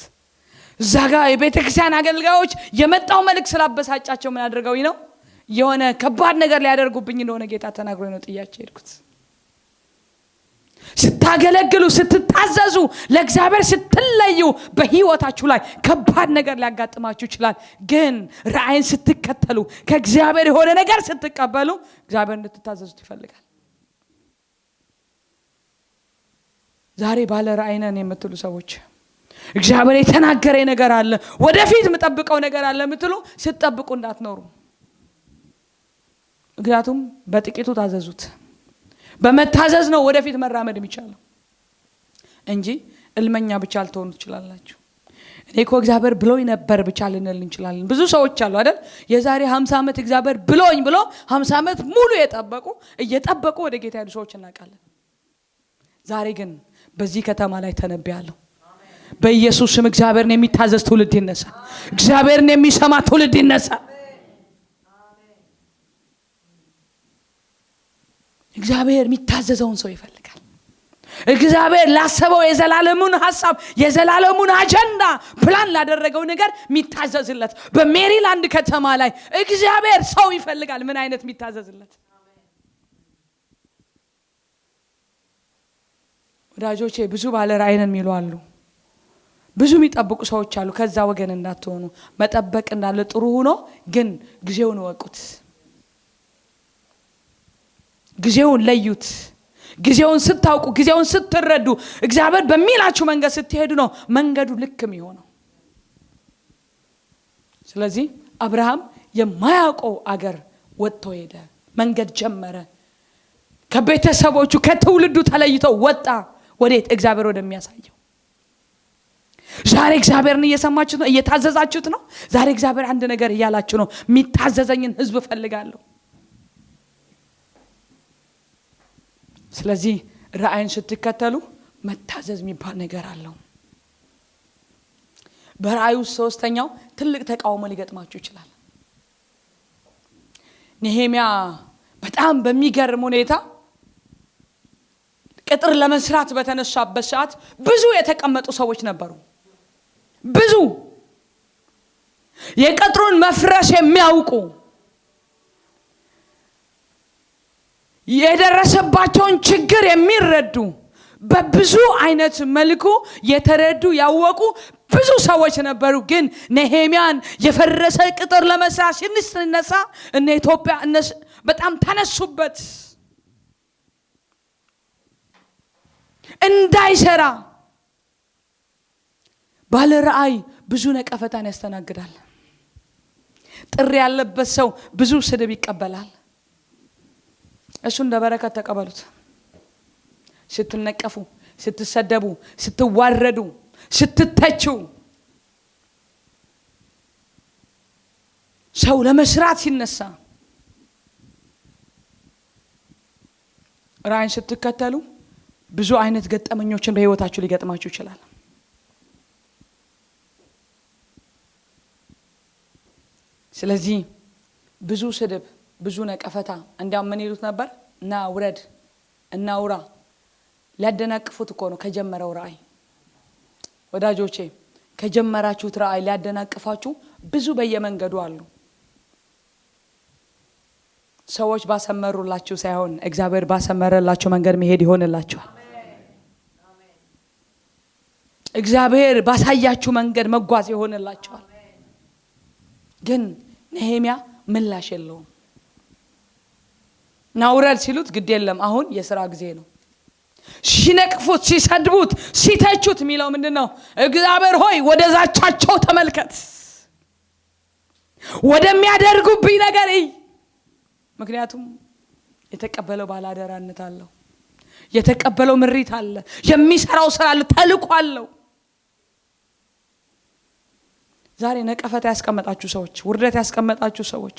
ዛጋ የቤተክርስቲያን አገልጋዮች የመጣው መልእክት ስላበሳጫቸው ምን አድርገውኝ ነው የሆነ ከባድ ነገር ሊያደርጉብኝ እንደሆነ ጌታ ተናግሮኝ ነው ጥያቸው ሄድኩት ስታገለግሉ ስትታዘዙ ለእግዚአብሔር ስትለዩ በህይወታችሁ ላይ ከባድ ነገር ሊያጋጥማችሁ ይችላል። ግን ራእይን ስትከተሉ ከእግዚአብሔር የሆነ ነገር ስትቀበሉ እግዚአብሔር እንድትታዘዙት ይፈልጋል። ዛሬ ባለ ራእይ ነን የምትሉ ሰዎች እግዚአብሔር የተናገረ ነገር አለ ወደፊት መጠብቀው ነገር አለ የምትሉ ስትጠብቁ እንዳትኖሩ። ምክንያቱም በጥቂቱ ታዘዙት። በመታዘዝ ነው ወደፊት መራመድ የሚቻለው እንጂ እልመኛ ብቻ ልትሆኑ ትችላላችሁ። እኔ እኮ እግዚአብሔር ብሎኝ ነበር ብቻ ልንል እንችላለን። ብዙ ሰዎች አሉ አይደል የዛሬ 50 ዓመት እግዚአብሔር ብሎኝ ብሎ 50 ዓመት ሙሉ እየጠበቁ ወደ ጌታ ያሉ ሰዎች እናውቃለን። ዛሬ ግን በዚህ ከተማ ላይ ተነብያለሁ። በኢየሱስ ስም እግዚአብሔርን የሚታዘዝ ትውልድ ይነሳ። እግዚአብሔርን የሚሰማ ትውልድ ይነሳ። እግዚአብሔር የሚታዘዘውን ሰው ይፈልጋል። እግዚአብሔር ላሰበው የዘላለሙን ሐሳብ የዘላለሙን አጀንዳ ፕላን ላደረገው ነገር የሚታዘዝለት በሜሪላንድ ከተማ ላይ እግዚአብሔር ሰው ይፈልጋል። ምን አይነት የሚታዘዝለት? ወዳጆቼ ብዙ ባለ ራእይ ነን የሚሉ አሉ። ብዙ የሚጠብቁ ሰዎች አሉ። ከዛ ወገን እንዳትሆኑ። መጠበቅ እንዳለ ጥሩ ሆኖ ግን ጊዜውን ወቁት። ጊዜውን ለዩት። ጊዜውን ስታውቁ ጊዜውን ስትረዱ እግዚአብሔር በሚላችሁ መንገድ ስትሄዱ ነው መንገዱ ልክ የሚሆነው። ስለዚህ አብርሃም የማያውቀው አገር ወጥቶ ሄደ። መንገድ ጀመረ። ከቤተሰቦቹ ከትውልዱ ተለይቶ ወጣ። ወዴት? እግዚአብሔር ወደሚያሳየው። ዛሬ እግዚአብሔርን እየሰማችሁት ነው? እየታዘዛችሁት ነው? ዛሬ እግዚአብሔር አንድ ነገር እያላችሁ ነው። የሚታዘዘኝን ህዝብ ፈልጋለሁ። ስለዚህ ራእይን ስትከተሉ መታዘዝ የሚባል ነገር አለው። በራእዩ ሶስተኛው ትልቅ ተቃውሞ ሊገጥማችሁ ይችላል። ነህምያ በጣም በሚገርም ሁኔታ ቅጥር ለመስራት በተነሳበት ሰዓት ብዙ የተቀመጡ ሰዎች ነበሩ። ብዙ የቅጥሩን መፍረስ የሚያውቁ የደረሰባቸውን ችግር የሚረዱ በብዙ አይነት መልኩ የተረዱ ያወቁ ብዙ ሰዎች ነበሩ። ግን ነህምያን የፈረሰ ቅጥር ለመስራት ሲነሳ እነ ኢትዮጵያ በጣም ተነሱበት። እንዳይሰራ ባለ ራእይ ብዙ ነቀፈታን ያስተናግዳል። ጥሪ ያለበት ሰው ብዙ ስድብ ይቀበላል። እሱ እንደ በረከት ተቀበሉት። ስትነቀፉ፣ ስትሰደቡ፣ ስትዋረዱ፣ ስትተቹ ሰው ለመስራት ሲነሳ ራእይን ስትከተሉ ብዙ አይነት ገጠመኞችን በህይወታችሁ ሊገጥማችሁ ይችላል። ስለዚህ ብዙ ስድብ፣ ብዙ ነቀፈታ እንዲያም ምን ይሉት ነበር? እና ውረድ እና ውራ ሊያደናቅፉት እኮ ነው ከጀመረው ራእይ። ወዳጆቼ ከጀመራችሁት ራእይ ሊያደናቅፋችሁ ብዙ በየመንገዱ አሉ። ሰዎች ባሰመሩላችሁ ሳይሆን እግዚአብሔር ባሰመረላችሁ መንገድ መሄድ ይሆንላችኋል። እግዚአብሔር ባሳያችሁ መንገድ መጓዝ ይሆንላችኋል። ግን ነህምያ ምላሽ የለውም። ናውረድ ሲሉት ግድ የለም አሁን የሥራ ጊዜ ነው። ሲነቅፉት፣ ሲሰድቡት፣ ሲተቹት የሚለው ምንድነው? እግዚአብሔር ሆይ ወደ ዛቻቸው ተመልከት፣ ወደሚያደርጉብኝ ነገር እይ። ምክንያቱም የተቀበለው ባላደራነት አለው፣ የተቀበለው ምሪት አለ፣ የሚሰራው ስራ አለ፣ ተልቆ አለው። ዛሬ ነቀፈታ ያስቀመጣችሁ ሰዎች፣ ውርደት ያስቀመጣችሁ ሰዎች፣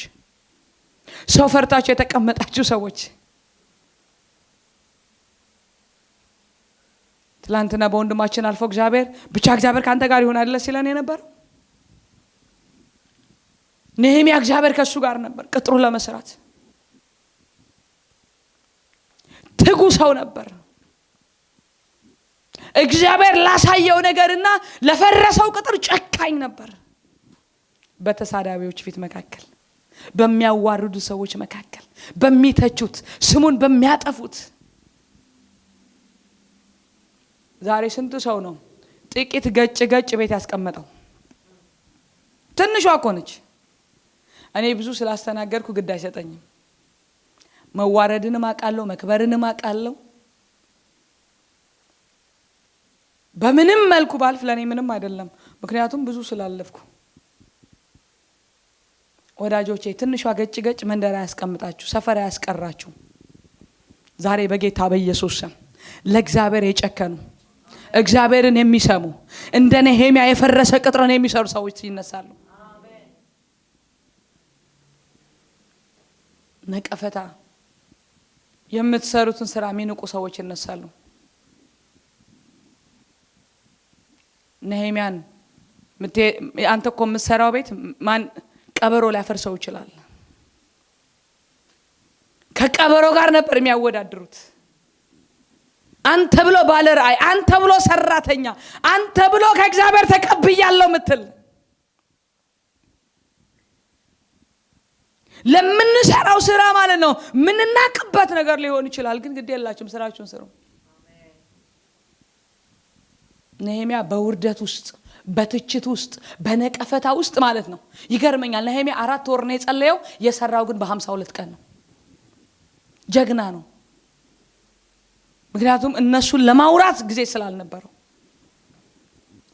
ሰው ፈርታችሁ የተቀመጣችሁ ሰዎች ትላንትና በወንድማችን አልፎ እግዚአብሔር ካንተ ጋር ይሆናል ሲለን ነበር። ነህምያ እግዚአብሔር ከሱ ጋር ነበር። ቅጥሩ ለመስራት ትጉ ሰው ነበር። እግዚአብሔር ላሳየው ነገርና ለፈረሰው ቅጥር ጨካኝ ነበር። በተሳዳቢዎች ፊት መካከል፣ በሚያዋርዱ ሰዎች መካከል፣ በሚተቹት፣ ስሙን በሚያጠፉት ዛሬ ስንት ሰው ነው ጥቂት ገጭ ቤት ያስቀመጠው? ትንሿ እኮ ነች። እኔ ብዙ ስላስተናገርኩ ግድ አይሰጠኝም። መዋረድንም አውቃለሁ፣ መክበርንም አውቃለሁ። በምንም መልኩ ባልፍ ለኔ ምንም አይደለም፣ ምክንያቱም ብዙ ስላለፍኩ። ወዳጆቼ ትንሿ ገጭ መንደር ያስቀምጣችሁ፣ ሰፈር ያስቀራችሁ። ዛሬ በጌታ በኢየሱስ ስም ለእግዚአብሔር የጨከኑ እግዚአብሔርን የሚሰሙ እንደ ነህምያ የፈረሰ ቅጥርን የሚሰሩ ሰዎች ይነሳሉ። ነቀፈታ የምትሰሩትን ስራ የሚንቁ ሰዎች ይነሳሉ። ነህምያን አንተ እኮ የምትሰራው ቤት ማን ቀበሮ ሊያፈርሰው ይችላል? ከቀበሮ ጋር ነበር የሚያወዳድሩት። አንተ ብሎ ባለ ራእይ፣ አንተ ብሎ ሰራተኛ፣ አንተ ብሎ ከእግዚአብሔር ተቀብያለሁ ምትል ለምንሰራው ስራ ማለት ነው ምንናቅበት ነገር ሊሆን ይችላል። ግን ግድ የላችሁም፣ ስራችሁን ስሩ። ነህምያ በውርደት ውስጥ፣ በትችት ውስጥ፣ በነቀፈታ ውስጥ ማለት ነው። ይገርመኛል። ነህምያ 4 ወር ነው የጸለየው፣ የሰራው ግን በ52 ቀን ነው። ጀግና ነው። ምክንያቱም እነሱን ለማውራት ጊዜ ስላልነበረው።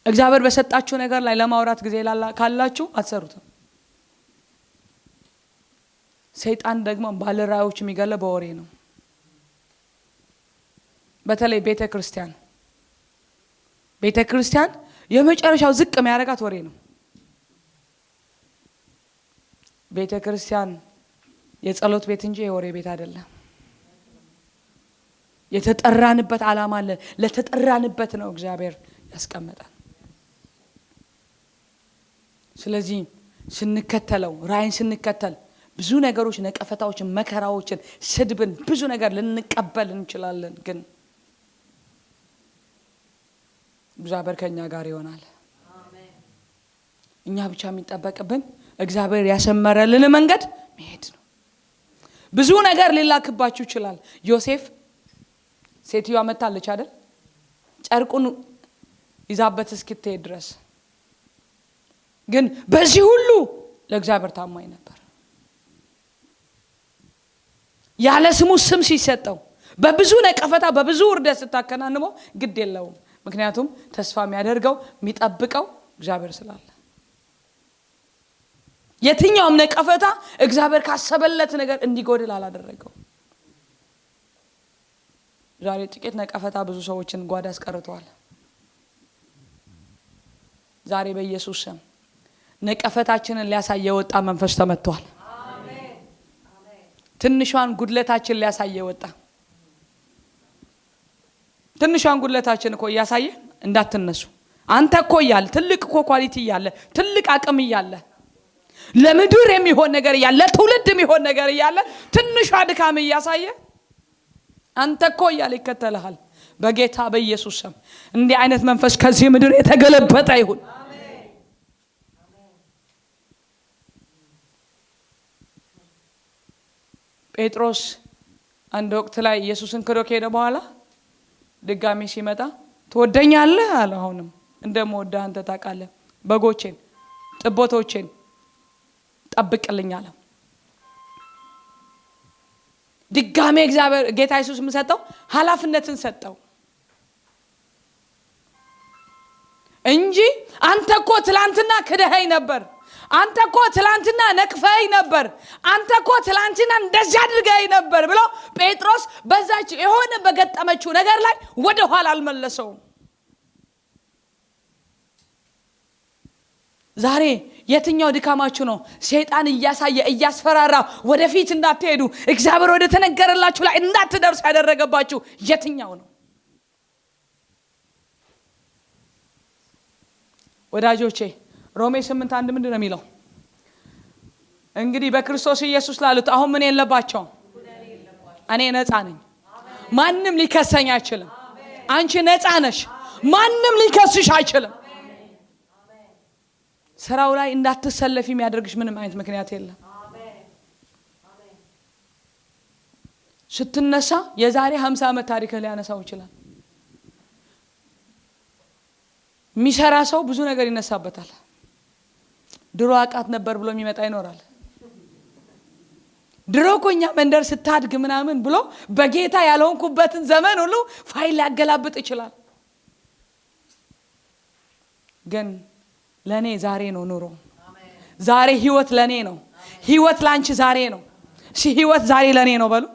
እግዚአብሔር በሰጣችሁ ነገር ላይ ለማውራት ጊዜ ካላችሁ አትሰሩትም። ሰይጣን ደግሞ ባለራእዮች የሚገለው በወሬ ነው። በተለይ ቤተክርስቲያን የመጨረሻው ዝቅ የሚያደርጋት ወሬ ነው። ቤተክርስቲያን የጸሎት ቤት እንጂ የወሬ ቤት አይደለም። የተጠራንበት ዓላማ አለ። ለተጠራንበት ነው እግዚአብሔር ያስቀመጠን። ስለዚህ ስንከተለው ራእይን ስንከተል ብዙ ነገሮች፣ ነቀፈታዎችን፣ መከራዎችን፣ ስድብን፣ ብዙ ነገር ልንቀበል እንችላለን። ግን እግዚአብሔር ከኛ ጋር ይሆናል። እኛ ብቻ የሚጠበቅብን እግዚአብሔር ያሰመረልን መንገድ መሄድ ነው። ብዙ ነገር ሊላክባችሁ ይችላል። ዮሴፍ ሴትዮዋ መታለች አይደል? ጨርቁን ይዛበት እስክትሄድ ድረስ ግን በዚህ ሁሉ ለእግዚአብሔር ታማኝ ነበር። ያለ ስሙ ስም ሲሰጠው በብዙ ነቀፈታ በብዙ ውርደት ስታከናንበው ግድ የለውም። ምክንያቱም ተስፋ የሚያደርገው የሚጠብቀው እግዚአብሔር ስላለ። የትኛውም ነቀፈታ እግዚአብሔር ካሰበለት ነገር እንዲጎድል አላደረገው። ዛሬ ጥቂት ነቀፈታ ብዙ ሰዎችን ጓዳ አስቀርቷል። ዛሬ በኢየሱስ ስም ነቀፈታችንን ሊያሳይ የወጣ መንፈስ ተመቷል። ትንሿን ጉድለታችን ሊያሳይ የወጣ ትንሿን ጉድለታችን እኮ እያሳየ እንዳትነሱ። አንተ እኮ እያለ ትልቅ እኮ ኳሊቲ እያለ ትልቅ አቅም እያለ ለምድር የሚሆን ነገር እያለ ለትውልድ የሚሆን ነገር እያለ ትንሿ ድካም እያሳየ አንተ እኮ እያለ ይከተልሃል። በጌታ በኢየሱስ ስም እንዲህ አይነት መንፈስ ከዚህ ምድር የተገለበጠ ይሁን። ጴጥሮስ አንድ ወቅት ላይ ኢየሱስን ክዶ ከሄደ በኋላ ድጋሚ ሲመጣ ትወደኛለህ አለ። አሁንም እንደምወድህ አንተ ታውቃለህ፣ በጎቼን ጥቦቶቼን ጠብቅልኝ አለ። ድጋሚ እግዚአብሔር ጌታ ኢየሱስ ምን ሰጠው? ኃላፊነትን ሰጠው እንጂ አንተ እኮ ትላንትና ክደኸኝ ነበር፣ አንተ እኮ ትላንትና ነቅፈኸኝ ነበር፣ አንተ እኮ ትላንትና እንደዚህ አድርገኸኝ ነበር ብሎ ጴጥሮስ በዛች የሆነ በገጠመችው ነገር ላይ ወደ ኋላ አልመለሰውም። ዛሬ የትኛው ድካማችሁ ነው ሰይጣን እያሳየ እያስፈራራ ወደፊት እንዳትሄዱ እግዚአብሔር ወደ ተነገረላችሁ ላይ እንዳትደርሱ ያደረገባችሁ የትኛው ነው? ወዳጆቼ ሮሜ 8:1 ምንድን ነው የሚለው? እንግዲህ በክርስቶስ ኢየሱስ ላሉት አሁን ምን የለባቸውም? እኔ ነፃ ነኝ፣ ማንም ሊከሰኝ አይችልም። አንቺ ነፃ ነሽ፣ ማንም ሊከስሽ አይችልም። ስራው ላይ እንዳትሰለፊ የሚያደርግሽ ምንም አይነት ምክንያት የለም። ስትነሳ የዛሬ 50 ዓመት ታሪክ ሊያነሳው ይችላል። የሚሰራ ሰው ብዙ ነገር ይነሳበታል። ድሮ አቃት ነበር ብሎ የሚመጣ ይኖራል። ድሮ ኮኛ መንደር ስታድግ ምናምን ብሎ በጌታ ያልሆንኩበትን ዘመን ሁሉ ፋይል ያገላብጥ ይችላል። ግን ለኔ ዛሬ ነው ኑሮ። ዛሬ ህይወት ለኔ ነው። ህይወት ላንቺ ዛሬ ነው። እሺ ህይወት ዛሬ ለኔ ነው በሉ።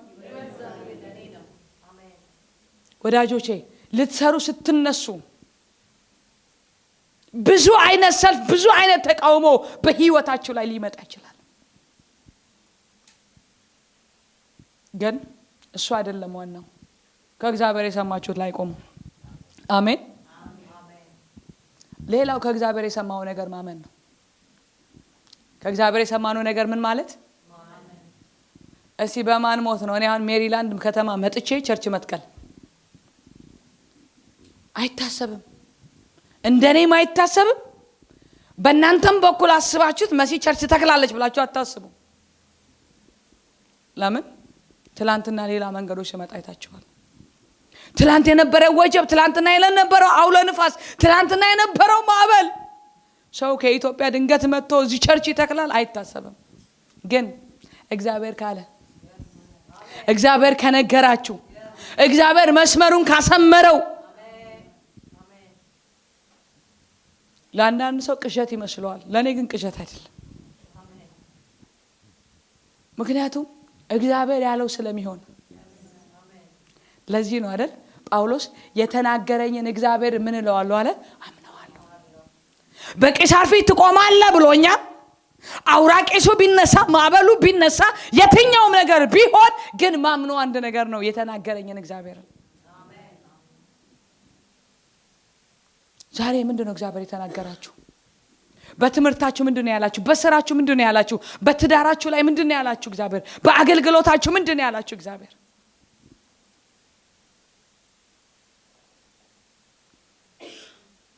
ወዳጆቼ ልትሰሩ ስትነሱ ብዙ አይነት ሰልፍ ብዙ አይነት ተቃውሞ በህይወታችሁ ላይ ሊመጣ ይችላል። ግን እሱ አይደለም ዋናው። ከእግዚአብሔር የሰማችሁት ላይ ቆሙ። አሜን። ሌላው ከእግዚአብሔር የሰማው ነገር ማመን ነው። ከእግዚአብሔር የሰማነው ነገር ምን ማለት? እሺ በማን ሞት ነው? እኔ አሁን ሜሪላንድ ከተማ መጥቼ ቸርች መትከል አይታሰብም። እንደኔም አይታሰብም። በእናንተም በኩል አስባችሁት መሲ ቸርች ተክላለች ብላችሁ አታስቡ። ለምን? ትላንትና ሌላ መንገዶች ሲመጣ አይታችኋል። ትላንት የነበረው ወጀብ፣ ትላንትና የነበረው አውሎ ንፋስ፣ ትላንትና የነበረው ማዕበል ሰው ከኢትዮጵያ ድንገት መጥቶ እዚህ ቸርች ይተክላል አይታሰብም። ግን እግዚአብሔር ካለ፣ እግዚአብሔር ከነገራችሁ፣ እግዚአብሔር መስመሩን ካሰመረው ለአንዳንድ ሰው ቅዠት ይመስለዋል። ለኔ ግን ቅዠት አይደለም። ምክንያቱም እግዚአብሔር ያለው ስለሚሆን። ለዚህ ነው አይደል ጳውሎስ የተናገረኝን እግዚአብሔር ምን እለዋለሁ አለ? አምነዋለሁ። በቄሳር ፊት ትቆማለህ ብሎኛል። አውራቄሱ ቢነሳ ማዕበሉ ቢነሳ የትኛውም ነገር ቢሆን ግን ማምነው አንድ ነገር ነው፣ የተናገረኝን እግዚአብሔር። ዛሬ ምንድነው እግዚአብሔር የተናገራችሁ? በትምህርታችሁ ምንድነው ያላችሁ? በስራችሁ ምንድነው ያላችሁ? በትዳራችሁ ላይ ምንድነው ያላችሁ እግዚአብሔር? በአገልግሎታችሁ ምንድነው ያላችሁ እግዚአብሔር?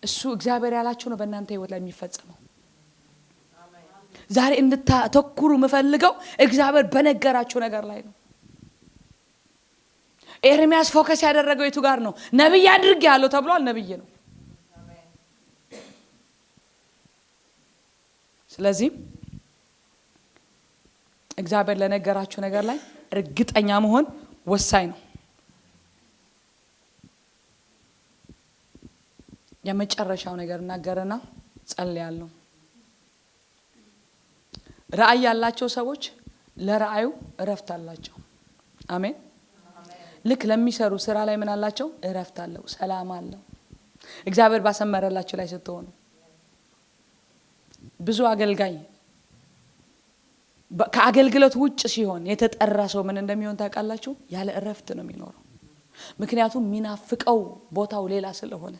እሱ እግዚአብሔር ያላችሁ ነው በእናንተ ህይወት ላይ የሚፈጸመው። ዛሬ እንድታተኩሩ የምፈልገው እግዚአብሔር በነገራችሁ ነገር ላይ ነው። ኤርሚያስ ፎከስ ያደረገው የቱ ጋር ነው? ነብይ አድርጌ ያለው ተብሏል። ነብይ ነው። ስለዚህ እግዚአብሔር ለነገራችሁ ነገር ላይ እርግጠኛ መሆን ወሳኝ ነው። የመጨረሻው ነገር እናገርና ጸልያለሁ። ራእይ ያላቸው ሰዎች ለራእዩ እረፍት አላቸው። አሜን። ልክ ለሚሰሩ ስራ ላይ ምን አላቸው? እረፍት አለው፣ ሰላም አለው። እግዚአብሔር ባሰመረላችሁ ላይ ስትሆኑ ብዙ አገልጋይ ከአገልግሎት ውጭ ሲሆን የተጠራ ሰው ምን እንደሚሆን ታውቃላችሁ? ያለ እረፍት ነው የሚኖረው። ምክንያቱም ሚናፍቀው ቦታው ሌላ ስለሆነ።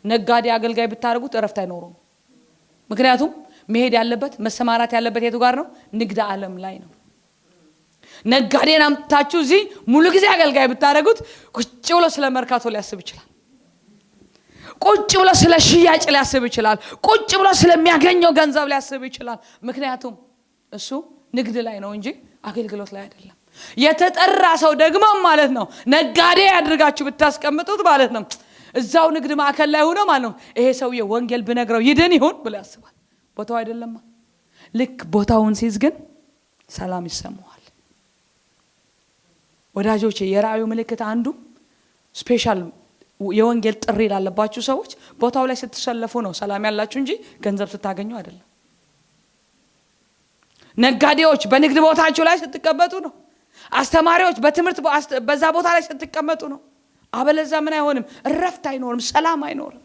ነጋዴ አገልጋይ ብታረጉት እረፍት አይኖሩም። ምክንያቱም መሄድ ያለበት መሰማራት ያለበት የቱ ጋር ነው? ንግድ ዓለም ላይ ነው። ነጋዴን አምጥታችሁ እዚህ ሙሉ ጊዜ አገልጋይ ብታረጉት ቁጭ ብሎ ስለ መርካቶ ሊያስብ ይችላል። ቁጭ ብሎ ስለ ሽያጭ ሊያስብ ይችላል። ቁጭ ብሎ ስለሚያገኘው ገንዘብ ሊያስብ ይችላል። ምክንያቱም እሱ ንግድ ላይ ነው እንጂ አገልግሎት ላይ አይደለም። የተጠራ ሰው ደግሞ ማለት ነው ነጋዴ ያድርጋችሁ ብታስቀምጡት ማለት ነው እዛው ንግድ ማዕከል ላይ ሆኖ ማለት ነው ይሄ ሰውዬ ወንጌል ብነግረው ይድን ይሁን ብሎ ያስባል። ቦታው አይደለም። ልክ ቦታውን ሲይዝ ግን ሰላም ይሰማዋል። ወዳጆቼ የራእዩ ምልክት አንዱ ስፔሻል የወንጌል ጥሪ ላለባችሁ ሰዎች ቦታው ላይ ስትሰለፉ ነው ሰላም ያላችሁ እንጂ ገንዘብ ስታገኙ አይደለም። ነጋዴዎች በንግድ ቦታችሁ ላይ ስትቀመጡ ነው። አስተማሪዎች በትምህርት በዛ ቦታ ላይ ስትቀመጡ ነው። አበለዛ ምን አይሆንም? እረፍት አይኖርም፣ ሰላም አይኖርም።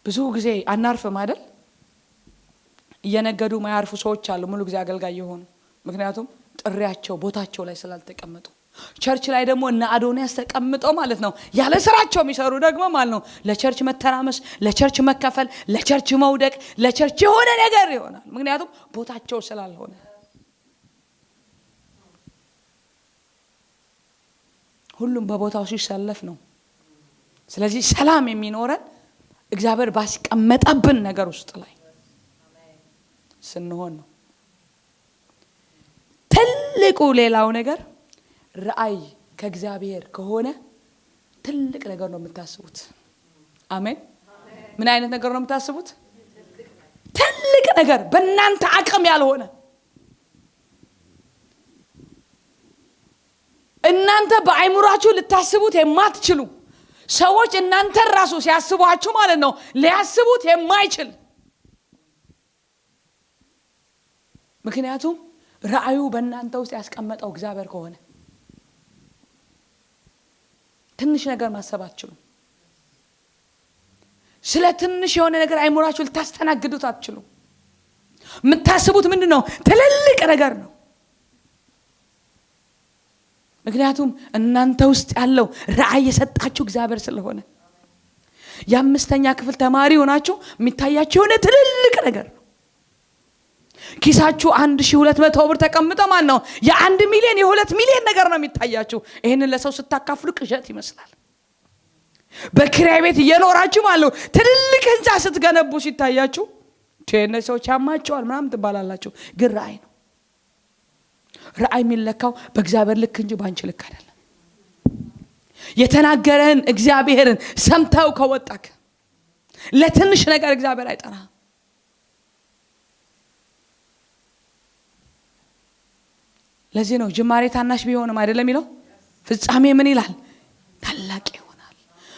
ብዙ ጊዜ አናርፍም አይደል? እየነገዱ ማያርፉ ሰዎች አሉ ሙሉ ጊዜ አገልጋይ የሆኑ። ምክንያቱም ጥሪያቸው ቦታቸው ላይ ስላልተቀመጡ። ቸርች ላይ ደግሞ እነ አዶንያስ ተቀምጠው ማለት ነው ያለ ስራቸው የሚሰሩ ደግሞ ማለት ነው ለቸርች መተራመስ፣ ለቸርች መከፈል፣ ለቸርች መውደቅ፣ ለቸርች የሆነ ነገር ይሆናል። ምክንያቱም ቦታቸው ስላልሆነ። ሁሉም በቦታው ሲሰለፍ ነው። ስለዚህ ሰላም የሚኖረን እግዚአብሔር ባስቀመጠብን ነገር ውስጥ ላይ ስንሆን ነው። ትልቁ ሌላው ነገር ራእይ ከእግዚአብሔር ከሆነ ትልቅ ነገር ነው የምታስቡት። አሜን። ምን አይነት ነገር ነው የምታስቡት? ትልቅ ነገር፣ በእናንተ አቅም ያልሆነ፣ እናንተ በአይምሯችሁ ልታስቡት የማትችሉ ሰዎች እናንተ ራሱ ሲያስቧችሁ ማለት ነው ሊያስቡት የማይችል። ምክንያቱም ራእዩ በእናንተ ውስጥ ያስቀመጠው እግዚአብሔር ከሆነ ትንሽ ነገር ማሰብ አትችሉም። ስለ ትንሽ የሆነ ነገር አይምሯችሁ ልታስተናግዱት አትችሉም። የምታስቡት ምንድነው? ትልልቅ ነገር ነው። ምክንያቱም እናንተ ውስጥ ያለው ራእይ የሰጣችሁ እግዚአብሔር ስለሆነ። የአምስተኛ ክፍል ተማሪ ሆናችሁ የሚታያችሁ የሆነ ትልልቅ ነገር ነው። ኪሳችሁ 1200 ብር ተቀምጠ ማን ነው የ1 ሚሊዮን የ2 ሚሊዮን ነገር ነው የሚታያችሁ። ይሄንን ለሰው ስታካፍሉ ቅዠት ይመስላል። በክራይ ቤት እየኖራችሁ ማለት ነው ትልልቅ ህንጻ ስትገነቡ ሲታያችሁ እነዚህ ሰዎች ያማቸዋል ምናምን ትባላላችሁ። ግን ራእይ ነው። ራእይ የሚለካው በእግዚአብሔር ልክ እንጂ ባንቺ ልክ አይደለም። የተናገረን እግዚአብሔርን ሰምተው ከወጣክ ለትንሽ ነገር እግዚአብሔር አይጠራም። ለዚህ ነው ጅማሬ ታናሽ ቢሆንም አይደለም ይለው ፍጻሜ ምን ይላል? ታላቅ ይሆናል።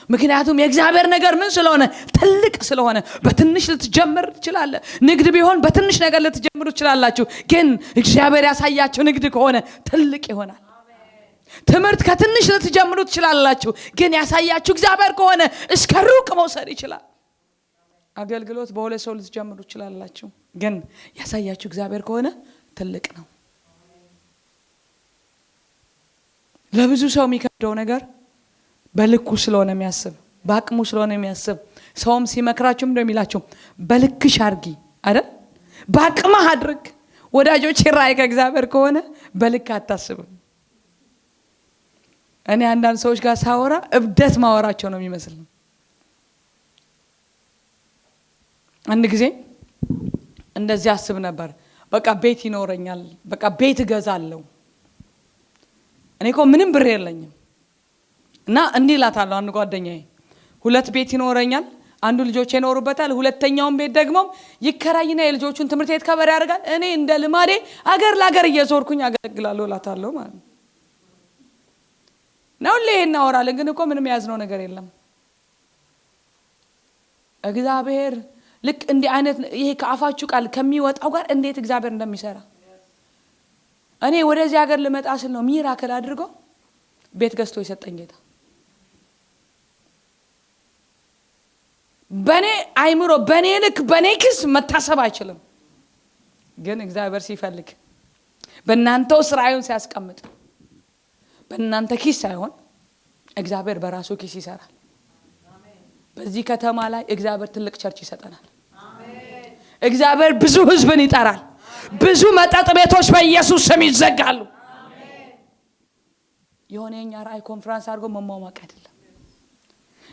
ምክንያቱም የእግዚአብሔር ነገር ምን ስለሆነ ትልቅ ስለሆነ በትንሽ ልትጀምር ትችላለህ። ንግድ ቢሆን በትንሽ ነገር ልትጀምሩ ትችላላችሁ። ግን እግዚአብሔር ያሳያችሁ ንግድ ከሆነ ትልቅ ይሆናል። ትምህርት ከትንሽ ልትጀምሩ ትችላላችሁ። ግን ያሳያችሁ እግዚአብሔር ከሆነ እስከ ሩቅ መውሰድ ይችላል። አገልግሎት በሁለት ሰው ልትጀምሩ ትችላላችሁ። ግን ያሳያችሁ እግዚአብሔር ከሆነ ትልቅ ነው። ለብዙ ሰው የሚከብደው ነገር በልኩ ስለሆነ የሚያስብ፣ በአቅሙ ስለሆነ የሚያስብ። ሰውም ሲመክራችሁ ምንድነው የሚላችሁ? በልክሽ አድርጊ አይደል? በአቅምህ አድርግ። ወዳጆች ራእይ ከእግዚአብሔር ከሆነ በልክ አታስብም። እኔ አንዳንድ ሰዎች ጋር ሳወራ እብደት ማወራቸው ነው የሚመስል። አንድ ጊዜ እንደዚህ አስብ ነበር። በቃ ቤት ይኖረኛል፣ በቃ ቤት እገዛለሁ። እኔ እኮ ምንም ብር የለኝም እና እንዲህ እላታለሁ አንድ ጓደኛዬ 2 ቤት ይኖረኛል፣ አንዱ ልጆቼ ይኖሩበታል፣ ሁለተኛውን ቤት ደግሞ ይከራይና የልጆቹን ትምህርት ቤት ከበር ያደርጋል። እኔ እንደ ልማዴ አገር ለአገር እየዞርኩኝ አገለግላለሁ እላታለሁ ማለት ነው። ነው ለይና ወራለን ግን እኮ ምንም ያዝነው ነገር የለም። እግዚአብሔር ልክ እንዲህ አይነት ይሄ ከአፋችሁ ቃል ከሚወጣው ጋር እንዴት እግዚአብሔር እንደሚሰራ እኔ ወደዚህ ሀገር ልመጣ ስል ነው ሚራክል አድርጎ ቤት ገዝቶ የሰጠኝ ጌታ። በኔ አይምሮ በኔ ልክ በኔ ክስ መታሰብ አይችልም። ግን እግዚአብሔር ሲፈልግ በእናንተው ስራዩን ሲያስቀምጥ በእናንተ ኪስ ሳይሆን እግዚአብሔር በራሱ ኪስ ይሰራል። በዚህ ከተማ ላይ እግዚአብሔር ትልቅ ቸርች ይሰጠናል። እግዚአብሔር ብዙ ህዝብን ይጠራል። ብዙ መጠጥ ቤቶች በኢየሱስ ስም ይዘጋሉ። የሆነ የኛ ራእይ ኮንፈረንስ አድርጎ መሟሟቅ አይደለም።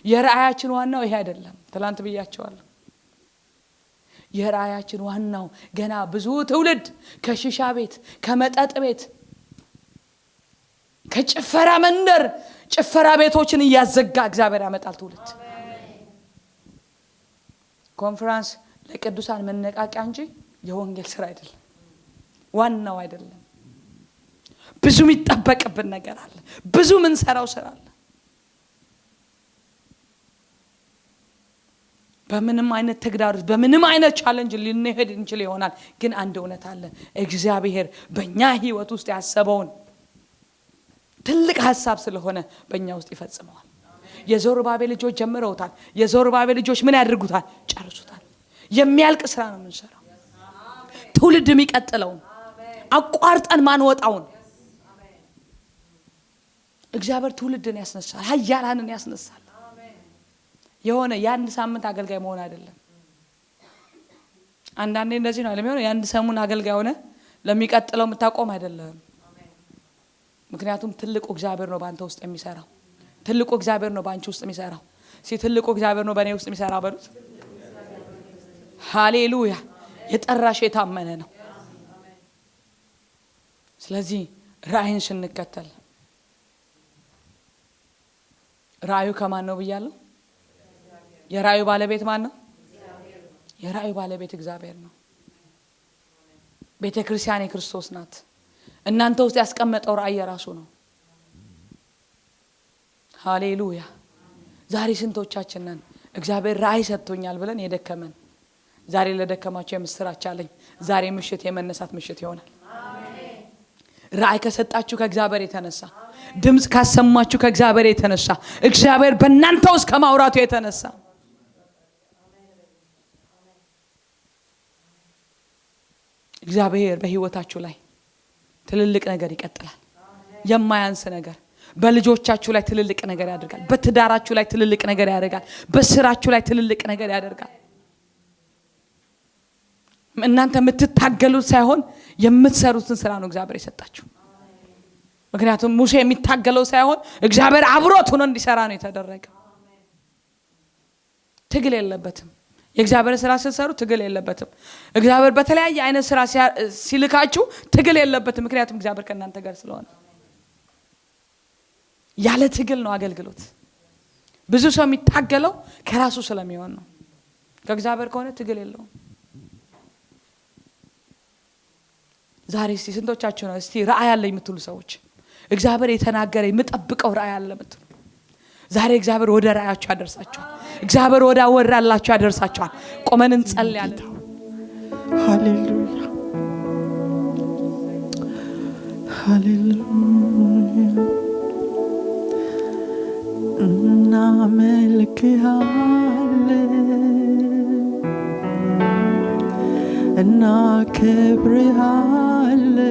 የራእያችን ዋናው ይሄ አይደለም። ትላንት ብያቸዋለሁ። የራእያችን ዋናው ገና ብዙ ትውልድ ከሽሻ ቤት፣ ከመጠጥ ቤት፣ ከጭፈራ መንደር ጭፈራ ቤቶችን እያዘጋ እግዚአብሔር ያመጣል ትውልድ። ኮንፈረንስ ለቅዱሳን መነቃቂያ እንጂ የወንጌል ስራ አይደለም። ዋናው አይደለም። ብዙ የሚጠበቅብን ነገር አለ። ብዙ ምን ሰራው ስራ አለ። በምንም አይነት ተግዳሮት በምንም አይነት ቻሌንጅ ልንሄድ እንችል ይሆናል። ግን አንድ እውነት አለ። እግዚአብሔር በእኛ ህይወት ውስጥ ያሰበውን ትልቅ ሐሳብ ስለሆነ በእኛ ውስጥ ይፈጽመዋል። የዘሩባቤል ልጆች ጀምረውታል። የዘሩባቤል ልጆች ምን ያደርጉታል? ጨርሱታል። የሚያልቅ ስራ ነው የምንሰራው። ትውልድ የሚቀጥለውን አቋርጠን ማንወጣውን እግዚአብሔር ትውልድን ያስነሳል። ኃያላንን ያስነሳል። የሆነ የአንድ ሳምንት አገልጋይ መሆን አይደለም። አንዳንዴ እንደዚህ ነው ለሚሆነው የአንድ ሰሙን አገልጋይ ሆነ ለሚቀጥለው የምታቆም አይደለም። ምክንያቱም ትልቁ እግዚአብሔር ነው ባንተ ውስጥ የሚሰራው። ትልቁ እግዚአብሔር ነው ባንቺ ውስጥ የሚሰራው። ትልቁ እግዚአብሔር ነው በእኔ ውስጥ የሚሰራው በሉት። ሃሌሉያ። የጠራሽ የታመነ ነው። ስለዚህ ራእይን ስንከተል ራእዩ ከማን ነው ብያለሁ? የራእዩ ባለቤት ማን ነው? የራእዩ ባለቤት እግዚአብሔር ነው። ቤተ ክርስቲያን የክርስቶስ ናት። እናንተ ውስጥ ያስቀመጠው ራእይ የራሱ ነው። ሃሌሉያ። ዛሬ ስንቶቻችን ነን እግዚአብሔር ራእይ ሰጥቶኛል ብለን የደከመን? ዛሬ ለደከማችሁ የምስራች አለኝ። ዛሬ ምሽት የመነሳት ምሽት ይሆናል። ራእይ ከሰጣችሁ ከእግዚአብሔር የተነሳ፣ ድምጽ ካሰማችሁ ከእግዚአብሔር የተነሳ፣ እግዚአብሔር በእናንተ ውስጥ ከማውራቱ የተነሳ እግዚአብሔር በህይወታችሁ ላይ ትልልቅ ነገር ይቀጥላል። የማያንስ ነገር በልጆቻችሁ ላይ ትልልቅ ነገር ያደርጋል። በትዳራችሁ ላይ ትልልቅ ነገር ያደርጋል። በስራችሁ ላይ ትልልቅ ነገር ያደርጋል። እናንተ የምትታገሉት ሳይሆን የምትሰሩትን ስራ ነው እግዚአብሔር የሰጣችሁ። ምክንያቱም ሙሴ የሚታገለው ሳይሆን እግዚአብሔር አብሮት ሆኖ እንዲሰራ ነው የተደረገው። ትግል የለበትም። የእግዚአብሔር ስራ ስትሰሩ ትግል የለበትም። እግዚአብሔር በተለያየ አይነት ስራ ሲልካችሁ ትግል የለበትም። ምክንያቱም እግዚአብሔር ከእናንተ ጋር ስለሆነ። ያለ ትግል ነው አገልግሎት። ብዙ ሰው የሚታገለው ከራሱ ስለሚሆን ነው። ከእግዚአብሔር ከሆነ ትግል የለውም። ዛሬ እስቲ ስንቶቻችሁ ነው እስቲ ራእይ አለ የምትሉ ሰዎች? እግዚአብሔር የተናገረ የምጠብቀው ራእይ አለ የምትሉ? ዛሬ እግዚአብሔር ወደ ራእያችሁ ያደርሳችኋል። እግዚአብሔር ወደ አወራላችሁ ያደርሳችኋል። ቆመን እንጸልያለን። ሃሌሉያ ሃሌሉያ። እናመልክሃለን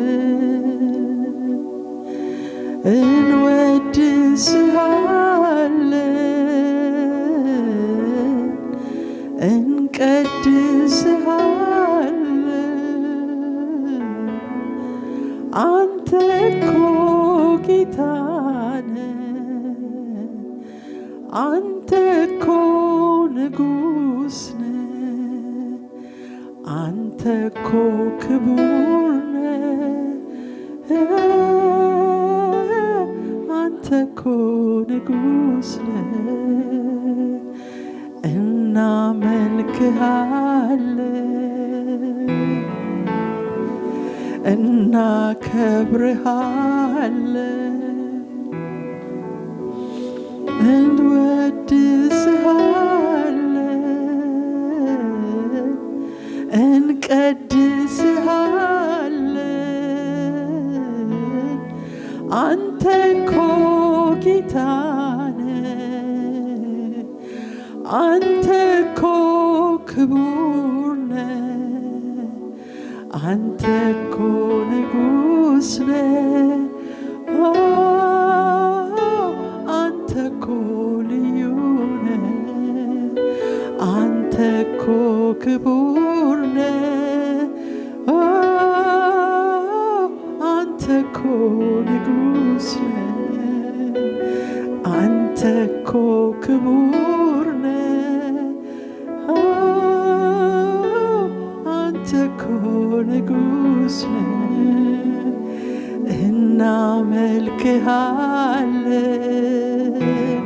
እናከብርሃለን እንወድስሃለን እንቀድስሃለን። አንተ እኮ ጌታ ነህ፣ አንተ እኮ ንጉሥ ነህ፣ አንተ እኮ ክቡር ነህ፣ አንተ እኮ ንጉሥ ነህ። እናመልክሃለን እናከብርሃለን እንወድስሃለን እንቀድስሃለን። አንተ እኮ ጌታ ነህ፣ አንተ እኮ ክቡር ነህ፣ አንተ እኮ ንጉሥ ነህ። አንተ እኮ ልዩ ነህ፣ አንተ እኮ ክቡር ነህ፣ አንተ እኮ ንጉሥ ነህ፣ አንተ እኮ ክቡር ነህ፣ አንተ እኮ ንጉሥ ነህ። እናመልክሃለን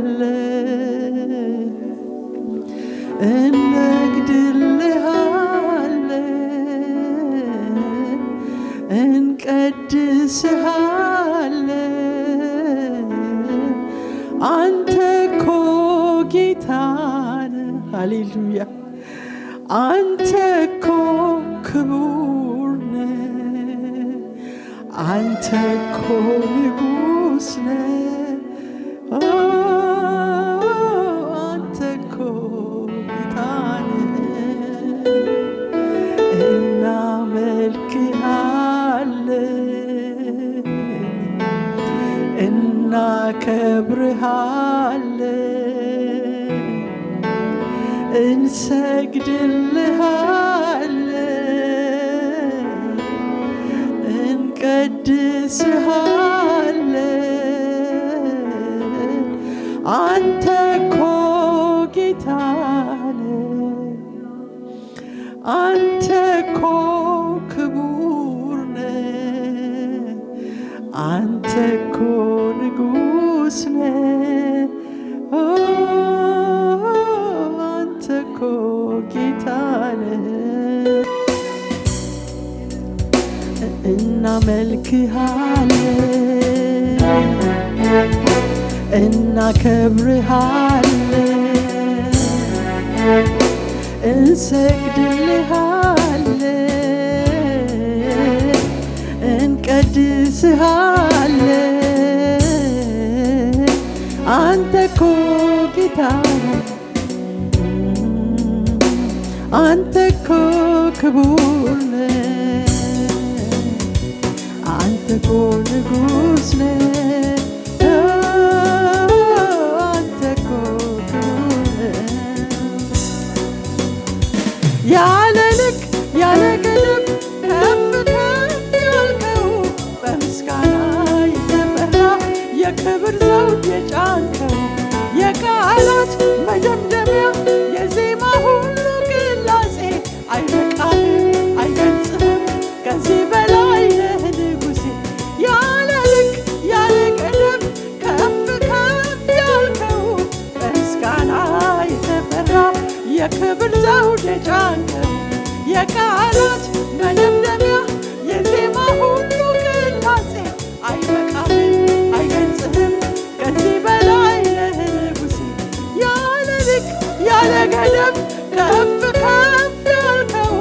እናከብርሃለን እንነግድልሃለን እንቀድስሃለን። አንተ እኮ ጌታ ነህ። ሃሌሉያ። አንተ እኮ ክቡር ነህ፣ አንተ እኮ ንጉሥ ነህ፣ አንተ እኮ ጌታ ነህ። እናመልክሃለን እናከብርሃለን እንሰግድልሃለን እንቀድስሃለን። አንተ እኮ ጌታ ነህ፣ አንተ እኮ ክቡር ነህ፣ እኮ ንጉሥ ነህ አንተ እኮ ጌታ ነህ እናመልክሃለን እናከብርሃለን እንሰግድልሃለን እንቀድስሃለን አንተ እኮ ጌታ አንተ እኮ ክቡር ነህ አንተ እኮ ንጉሥ ነህ አንተ እኮ ክቡር ነህ ያለ ልክ ያለ ገደብ ከፍ ከፍ ያልከው በምስጋና የተፈራ የክብር ዘውድ የጫንከው የቃላት መደምደሚያ የዜማ ሁሉ ቅላጼ አይበቃህም አይገልጽህም ከዚህ በላይ ነህ ንጉሴ ያለ ልክ ያለ ገደብ ከፍ ከፍ ያልከው በምስጋና የተፈራ የክብር ዘውድ የጫንከው የቃላት መደምደሚያ የዜማ ሁሉ ቅላጼ አይበቃህም አይገልጽህም ከዚህ በላይ ነህ ንጉሴ ያለ ልክ ያለ ገደብ ከፍ ከፍ ያልከው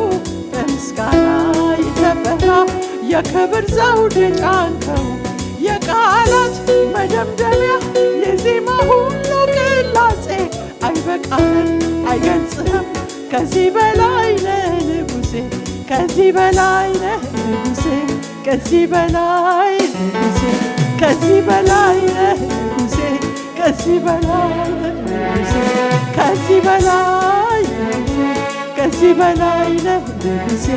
በምስጋና የተፈራ የክብር ዘውድ የጫንከው የቃላት መደምደሚያ የዜማ ሁሉ ቅላጼ አይበቃህም አይገልጽህም ከዚህ በላይ ነህ ንጉሴ ከዚህ በላይ ነህ ንጉሴ ከዚህ በላይ ንጉሴ ከዚህ በላይ ነህ ንጉሴ ከዚህ በላይ ንጉሴ ከዚህ በላይ ከዚህ በላይ ነህ ንጉሴ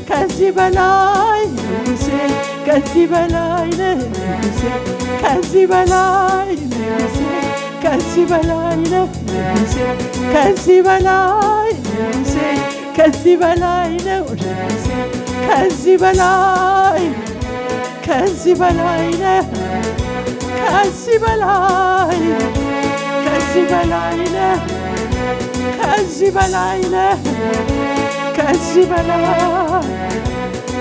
ከዚህ በላይ ንጉሴ ከዚህ በላይ ነህ ንጉሴ ከዚህ በላይ ንጉሴ ከዚህ በላይ ነህ ንጉሴ ከዚህ በላይ ንጉሴ ከዚህ በላይ ነው ንጉሴ ከዚህ በላይ ከዚህ በላይ ነህ ከዚህ በላይ ከዚህ በላይ ነህ ከዚህ በላይ ነህ ከዚህ በላይ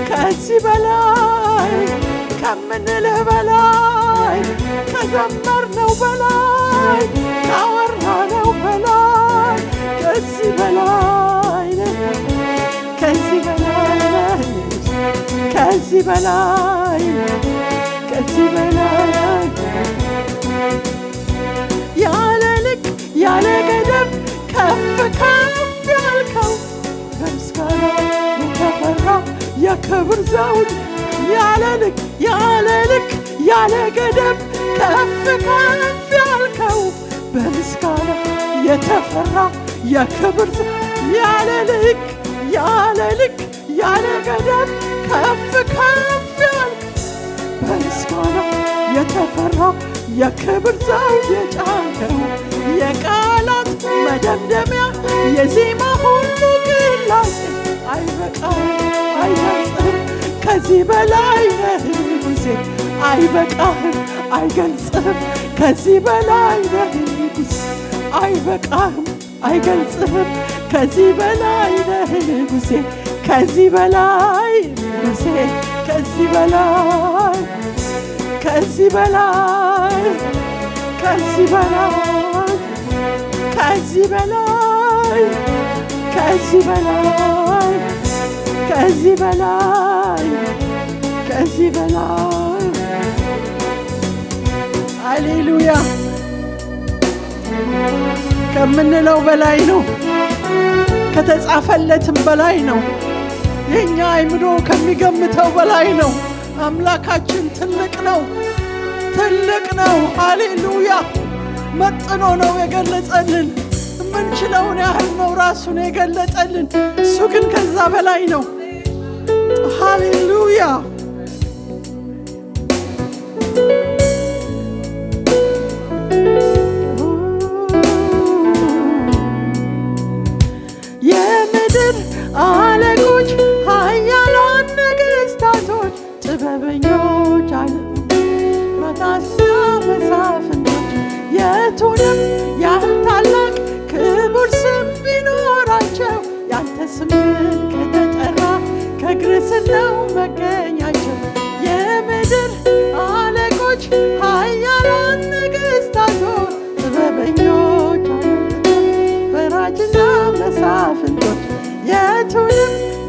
ከዚህ በላይ ከምንልህ በላይ ከዘመርነው በላይ ካወራነው በላይ ከዚህ በላይ ነህ ከዚህ በላይ ነህ ከዚህ በላይ ከዚህ በላይ ያለ ልክ ያለ ገደብ ከፍ ከፍ ያልከው በምስጋና የተፈራ የክብር ዘውድ ያለ ልክ ያለ ልክ ያለ ገደብ ከፍ ከፍ ያልከው በምስጋና የተፈራ የክብር ዘውድ ያለ ልክ ያለ ልክ ያለ ገደብ ከፍ ከፍ ያልከው በምስጋና የተፈራ የክብር ዘውድ የጫንከው የቃላት መደምደሚያ የዜማ ሁሉ ቅላጼ አይበቃህም አይገልጽህም ከዚህ በላይ ነህ ንጉሴ አይበቃህም አይገልጽህም ከዚህ በላይ ነህ ንጉሴ አይበቃህም አይገልጽህም ከዚህ በላይ ነህ ንጉሴ ከዚህ በላይ ንጉሴ ከዚህ በላይ ከዚህ በላይ ከዚህ በላይ ከዚህ በላይ ከዚህ በላይ ከዚህ በላይ ከዚህ በላይ ሃሌሉያ ከምንለው በላይ ነው ከተጻፈለትም በላይ ነው የኛ አይምሮ ከሚገምተው በላይ ነው አምላካችን ትልቅ ነው ሃሌሉያ መጥኖ ነው የገለጸልን ምንችለውን ያህል ነው ራሱን የገለጠልን እሱ ግን ከዛ በላይ ነው ሃሌሉያ የምድር አለቆች ኃያላን ነገሥታቶች ጥበበኞች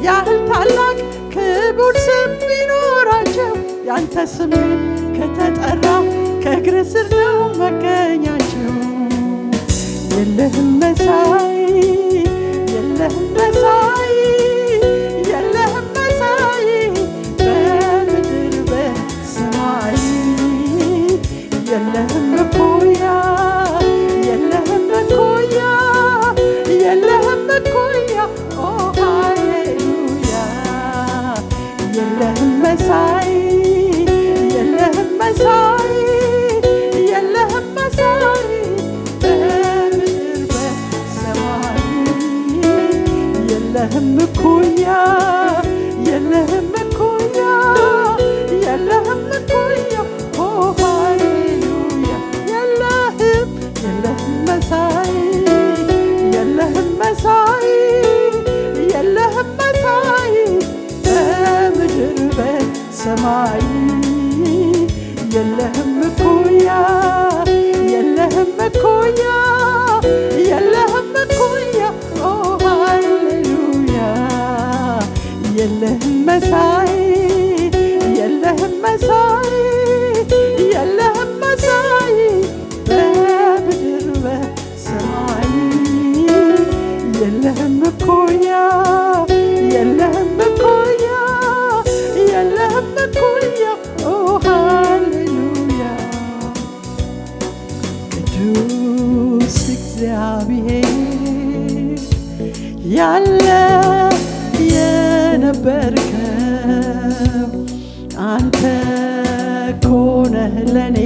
ያህል ታላቅ ክቡር ስም ቢኖራቸው ያንተ ስም ከተጠራ ከእግር ስር ነው መገኛቸው። የለህም መሳይ የለህም መሳይ የለህም መሳይ በምድር በሰማይ የለህም እኩያ የለህም እኩያ የለህም እኩያ ኦ ሃሌሉያ የለህም መሳይ የለህም መሳይ የለህም መሳይ በምድር በሰማይ የለህም እኩያ የለህም እኩያ የለህም እኩያ ኦ ሃሌሉያ የለህም የለህም መሳይ የለህም መሳይ የለህም መሳይ በምድር በሰማይ የለህም እኩያ የለህም እኩያ የለህም እኩያ ኦ ሃሌሉያ የለህም መሳይ የለህም መሳይ የለህም መሳይ በምድር በሰማይ የለህም እኩያ የለህም እኩያ የለህም እኩያ ኦ ሃሌሉያ ቅዱስ እግዚአብሔር ያለ የነበርከው አንተ እኮ ነህ ለኔ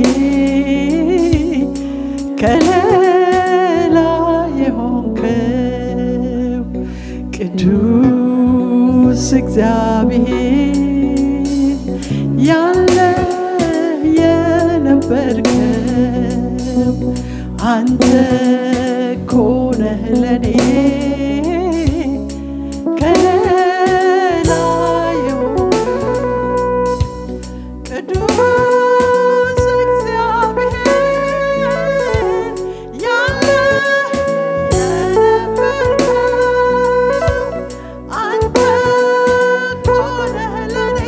ከሌላ የሆንከው ቅዱስ እግዚአብሔር ያለ የነበርከው አንተ እኮ ነህ ለኔ ከሌላ የሆንከው ቅዱስ እግዚአብሔር ያለ የነበርከው አንተ እኮ ነህ ለኔ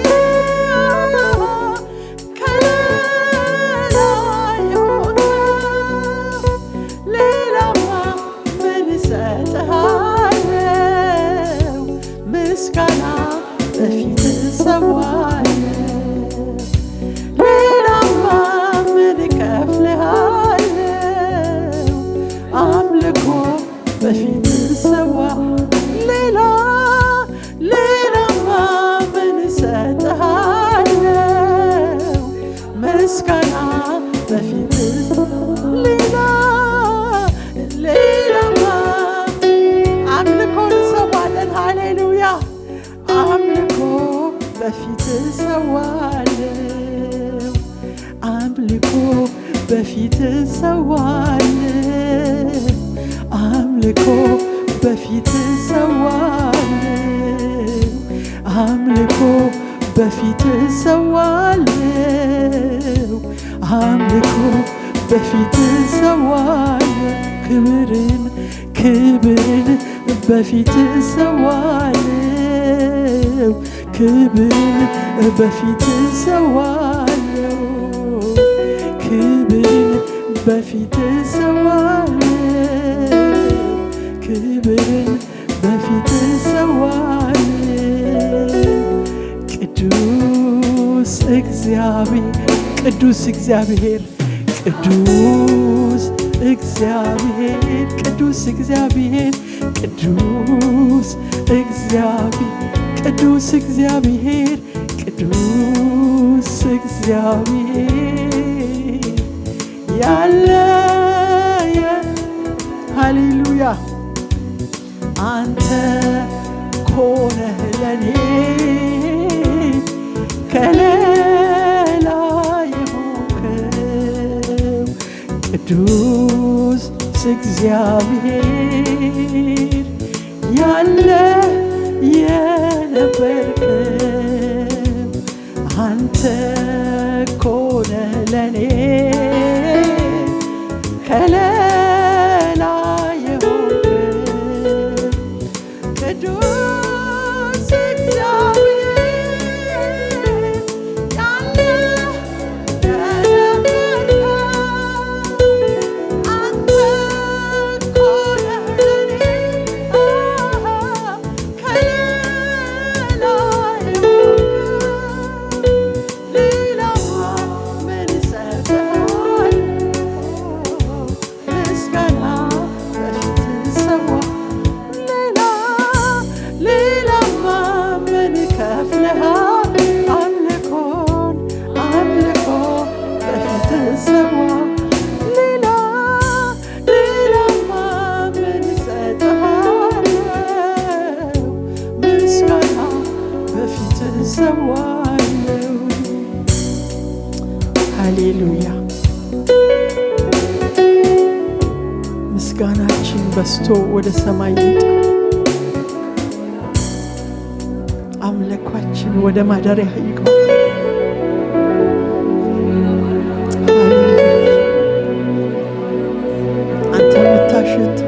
ከሌላ የሆንከው ሌላማ ምን እሰጥሃለሁ ምስጋና በፊትህ እሰዋለሁ ሌላማ ምን እከፍልሃለሁ አምልኮ በፊትህ እሰዋ ሌላማ ምን እሰጥሃለሁ ምስጋና በፊትህ ሌላማ አምልኮ እንሰዋለን ሃሌሉያ አምልኮ በፊትህ እሰዋለሁ አምልኮ በፊትህ እሰዋለሁ አምልኮ በፊትህ እሰዋለሁ አምልኮ በፊትህ እሰዋለሁ አምልኮ በፊትህ እሰዋለሁ ክብርን በፊትህ እሰዋለሁ ክብርን በፊትህ እሰዋለሁ ክብርን በፊትህ እሰዋለሁ ክብርን በፊትህ እሰዋለሁ ቅዱስ እግዚአብሔር ቅዱስ እግዚአብሔር ቅዱስ እግዚአብሔር ቅዱስ እግዚአብሔር ቅዱስ እግዚአብሔር ቅዱስ እግዚአብሔር ቅዱስ እግዚአብሔር ያለ ሃሌሉያ አንተ እኮ ነህ ለኔ ከሌላ የሆንከው ቅዱስ እግዚአብሔር ያለ የነበርከው አንተ እኮ ነህ ለኔ ከሌላ የሆንከው ቅዱስ ምስጋናችን በስቶ ወደ ሰማይ ይውጣ። አምልኳችን ወደ ማደሪያ ይግባ። አንተ የምታሸት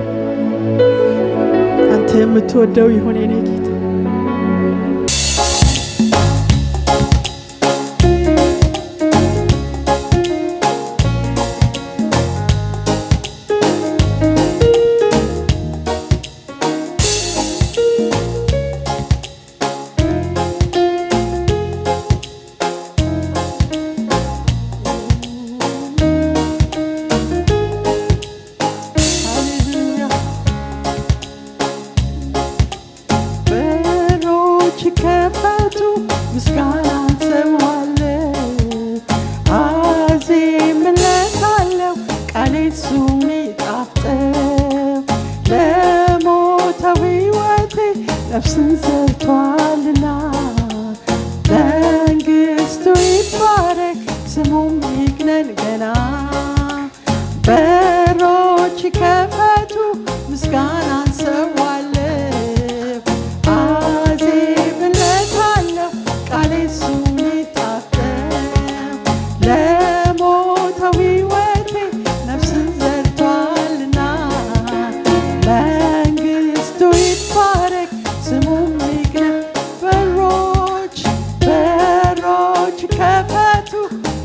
አንተ የምትወደው ይሁን የኔ ጌታ። ከፈቱ ምስጋናን ሰዋለት አዜምለታለው ቃሌ እሱን ይጣፍጠው ለሞተው ሕይወቴ ነፍስን ዘርቷልና መንግሥቱ ይባረክ ስሙም ይግነን ገና በሮች ከፈቱ ምስጋናን ሰዋለት ለሞተው ሕይወቴ ነፍስን ዘርቷልና መንግሥቱ ይባረክ ስሙም ይግነን በሮች ከፈቱ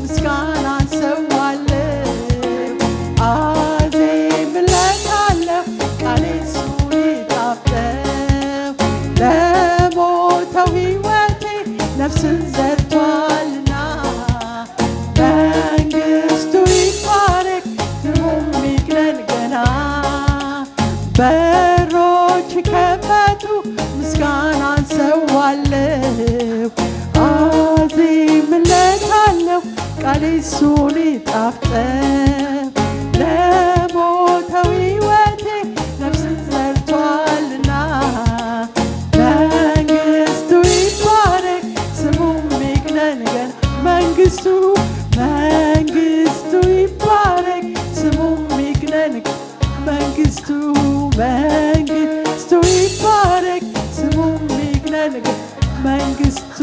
ምስጋናን ሰዋለሁ አዜምለታለሁ ቃሌ እሱን ይጣፍጠው ለሞተው ሕይወቴ ነፍስን ዘርቷልና መንግሥቱ ይባረክ ስሙም ይግነን ገና በሮች ከፈቱ ምስጋናን ሰዋለሁ አዜምለታለሁ ቃሌ እሱን ይጣፍጠው ለሞተው ሕይወቴ ነፍስን ዘርቷልና መንግሥቱ ይባረክ ስሙም ይግነን ገና መንግሥቱ ይባረክ ስሙም ይግነን መንግሥቱ ይባረክ ስሙም ይግነን መንግሥቱ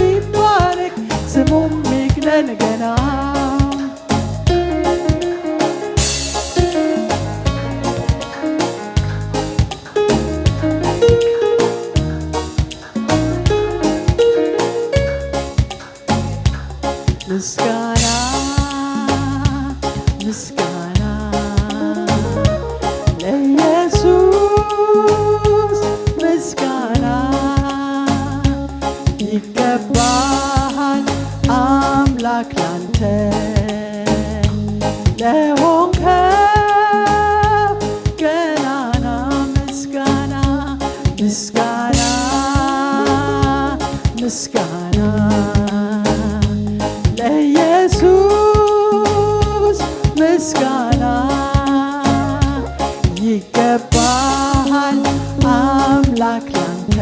ይባረክ ስሙም ይግነን ገና ምስጋና ምስጋና ለኢየሱስ ምስጋና ይገባሃል አምላክ ላንተ ለሆንከው ገናና ምስጋና ምስጋና ምስጋና ለኢየሱስ ምስጋና ይገባሃል አምላክ ላንተ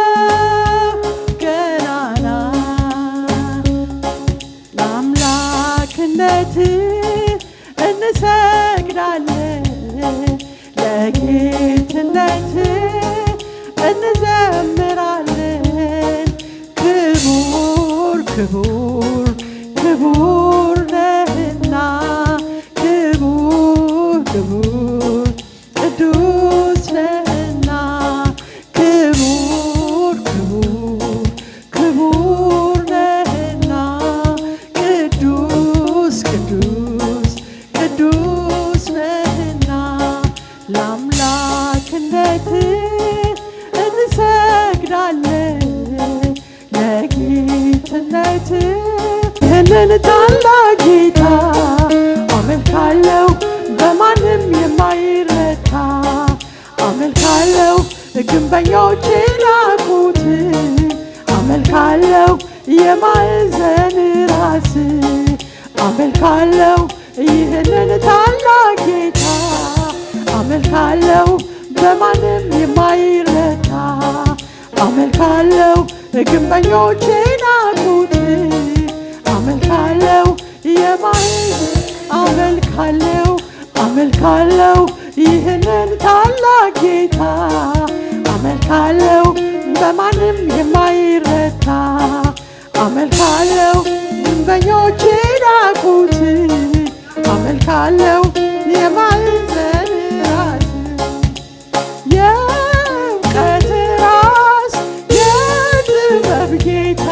ለሆንከው ገናና ለአምላክነት እንሰግዳለን ለጌትነት እንዘምራለን ክቡር ክቡር ክቡር ነህና ክቡር ክቡር ቅዱስ ነህና ክቡር ክቡር ክቡር ነህና ቅዱስ ቅዱስ ቅዱስ ነህና ለአምላክነት እንሰግዳለን ለጌትነት ይህንን ታላቅ ጌታ አመልካለሁ በማንም የማይረታ አመልካለሁ ግንበኞች ናቁት አመልካለሁ የማዕዘን ራስ አመልካለሁ ይህንን ታላቅ ጌታ አመልካለሁ በማንም የማይረታ አመልካለሁ ግንበኞች ናቁት አመልካለሁ አመልካለሁ አመልካለሁ ይህንን ታላቅ ጌታ አመልካለሁ በማንም የማይረታ አመልካለሁ ግንበኞች ናቁት አመልካለሁ የማዕዘን ራስ የእውቀት ራስ የጥበብ ጌታ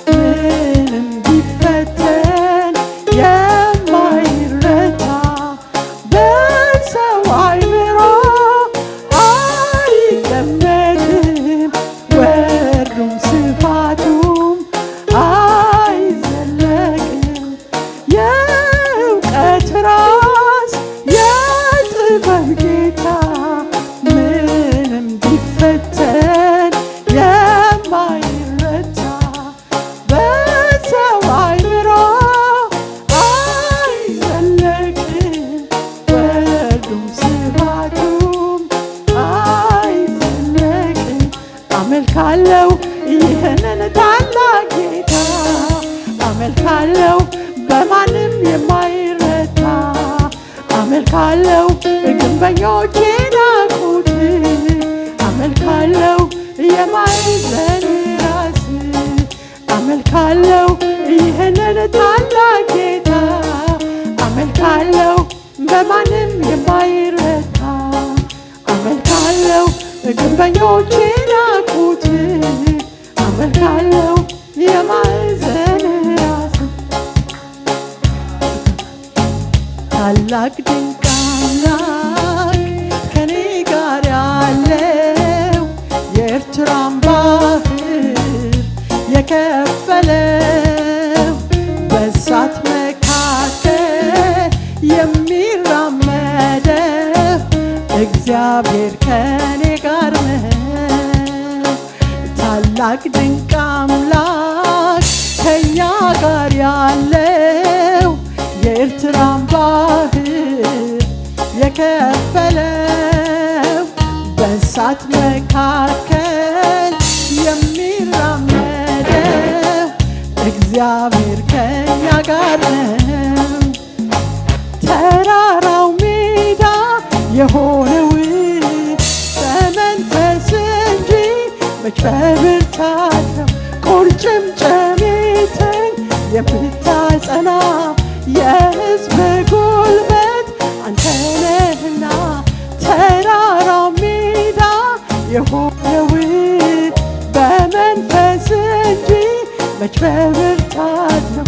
ምንም ቢፈተን የማይረታ በሰው አይምሮ አይገመትም ወርዱም ስፋቱም አይዘለቅም የእውቀት ራስ የጥበብ ጌታ ምንም ቢፈተን የማይረታ በሰው አይምሮ አይዘለቅም ወርዱም ስፋቱም አይዘለቅም አመልካለሁ ይህንን ታላቅ ጌታ አመልካለሁ በማንም የማይረታ አመልካለሁ ግንበኞች ናቁት አመልካለሁ የማዕዘን ራስ አመልካለሁ ይህንን ታላቅ ጌታ አመልካለሁ በማንም የማይረታ አመልካለሁ ግንበኞች ናቁት አመልካለሁ የማዕዘን ራስ ታላቅ ድንቅ አምላክ ከኔ ጋር ያለው የኤርትራን ባህር የከፈለው በእሳት መካከል የሚራመደው እግዚአብሔር ከኔ ጋር ነው። ታላቅ ድንቅ አምላክ ከኛ ጋር ያለው የኤርትራን ባህር የከፈለው በእሳት መካከል የሚራመደው እግዚአብሔር ከኛ ጋር ነው። ተራራው ሜዳ የሆነው በመንፈስ እንጂ መች በብርታት ነው። ቁርጭምጭሚትን የምታጸና የሕዝብ ጉልበት አንተ ነህና ተራራው ሜዳ የሆነው በመንፈስ እንጂ መች በብርታት ነው።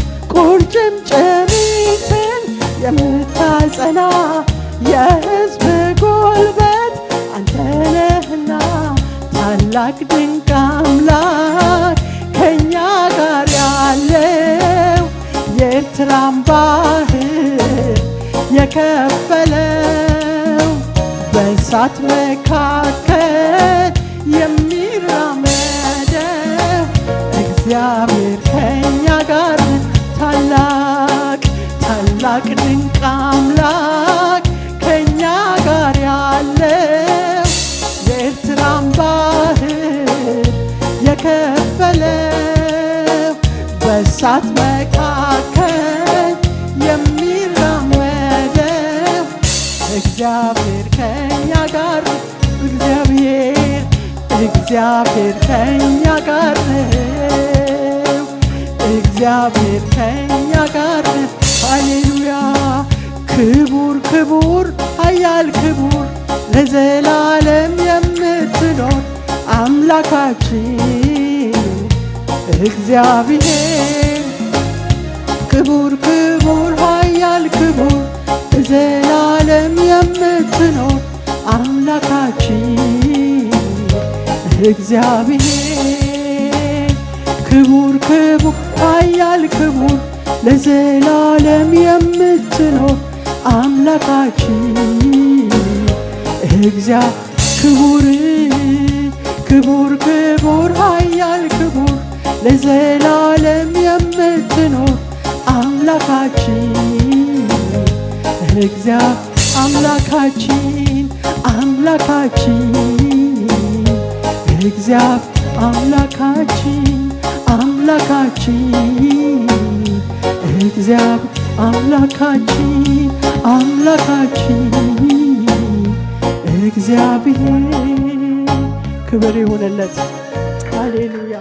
ቁርጭምጭሚትን የምታጸና የሕዝብ ጉልበት አንተ ነህና ታላቅ ድንቅ አምላክ ከኛ ጋር ያለው የኤርትራን ባህር የከፈለው በእሳት መካከል የሚራመደው እግዚአብሔር ከኛ ጋር ታላቅ ታላቅ ድንቅ አምላክ ከኛ ጋር ያለው የኤርትራን ባህር የከፈለው በእሳት መካከል የሚራመደው እግዚአብሔር ከኛ ጋር እግዚአብሔር ከኛ ጋር ነው። እግዚአብሔር ከኛ ጋር ነው። ሃሌሉያ ክቡር ክቡር ኃያል ክቡር ለዘላለም የምትኖር አምላካችን እግዚአብሔር ክቡር ክቡር ኃያል ክቡር ለዘላለም የምትኖር አምላካችን እግዚአብሔር ክቡር ክቡር ኃያል ክቡር ለዘላለም የምትኖር አምላካችን ክቡር ክቡር ክቡር ኃያል ክቡር ለዘላለም የምትኖር አምላካችን አምላካችን አምላካችን አምላካችን እግዚአብሔር ክብር ይሁንለት። ሃሌሉያ